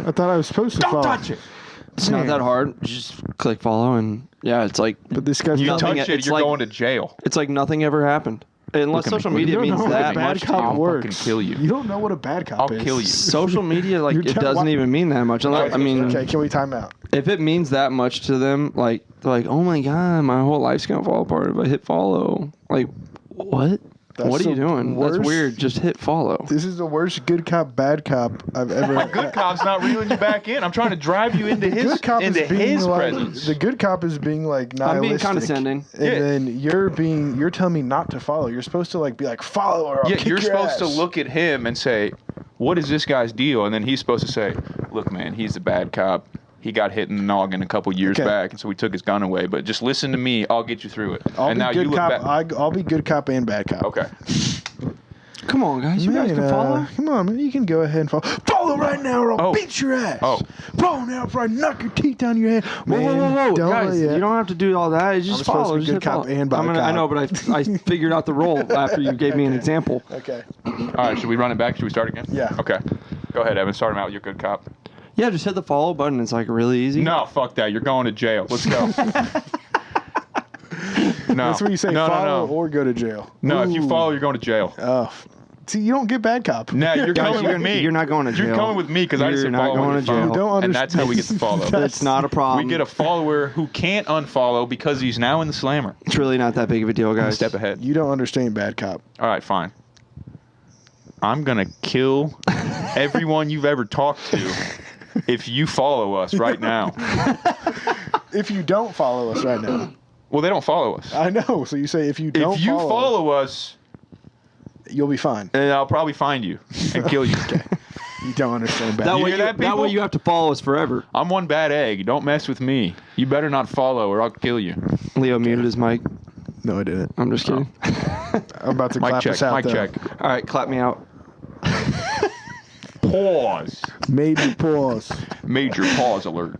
I thought I was supposed to follow. it's not Man. that hard. You just click follow, and yeah, it's like But this guy's You not Nothing- touch it, it's you're like- going to jail. it's like nothing ever happened. Unless Look at me. social Look at media You don't means know how that a bad much. cop I'll works. fucking kill you. You don't know what a bad cop I'll is. kill you. Social media, like, You're it tell- doesn't why- even mean that much. Unless, I mean, Okay, can we time out? if it means that much to them, like, they're like, oh my god, my whole life's gonna fall apart if I hit follow. Like, what? That's What are you the doing? That's worst- weird. Just hit follow. This is the worst good cop, bad cop I've ever. Good cop's not reeling you back in. I'm trying to drive you into his Good cop is into being his like, presence. the good cop is being like I'm being nihilistic. condescending. And Yeah. then you're telling me not to follow. You're supposed to like be like follow or I'll Yeah, kick you're your supposed to ass. look at him and say, "What is this guy's deal?" And then he's supposed to say, "Look, man, he's the bad cop. He got hit in the noggin a couple years Okay. back, and so we took his gun away. But just listen to me. I'll get you through it." I'll and be now good you look cop. back. I'll be good cop and bad cop. Okay. Come on, guys. You guys Man, can follow. Come on, man. You can go ahead and follow. Follow right now, or I'll Oh. beat your ass. Oh. Follow now, before I knock your teeth down your head. Whoa, Man, whoa, whoa, whoa. don't Guys, let- you don't have to do all that. You just supposed to follow. be Just good hit cop follow. and bad I cop. know, but I figured out the role after you gave me an example. Okay. All right. Should we run it back? Should we start again? Yeah. Okay. Go ahead, Evan. Start him out with your good cop. Yeah, just hit the follow button. It's like really easy. No, fuck that. You're going to jail. Let's go. No. That's what you say. No, follow no. or go to jail. No, if you Ooh. follow, you're going to jail. Oh. See, you don't get bad cop. No, you're Guys, coming you're, with me. you're not going to jail. You're coming with me because I just You're said not follow going on to your phone. jail. You don't And that's how we get to follow. That's not a problem. We get a follower who can't unfollow because he's now in the slammer. It's really not that big of a deal, I'm a guys. step ahead. You don't understand bad cop. All right, fine. I'm going to kill everyone you've ever talked to if you follow us right now. If you don't follow us right now. Well, they don't follow us. I know. So you say if you don't If you follow us, you'll be fine. then I'll probably find you and kill you. You don't understand bad That You way, hear you, that, that way people? you have to follow us forever. I'm one bad egg. Don't mess with me. You better not follow or I'll kill you. Leo muted his mic. No, I didn't. I'm just kidding. I'm about to Mic clap check. us out. Mic though. check. All right, clap me out. Pause. Maybe pause. Major pause alert.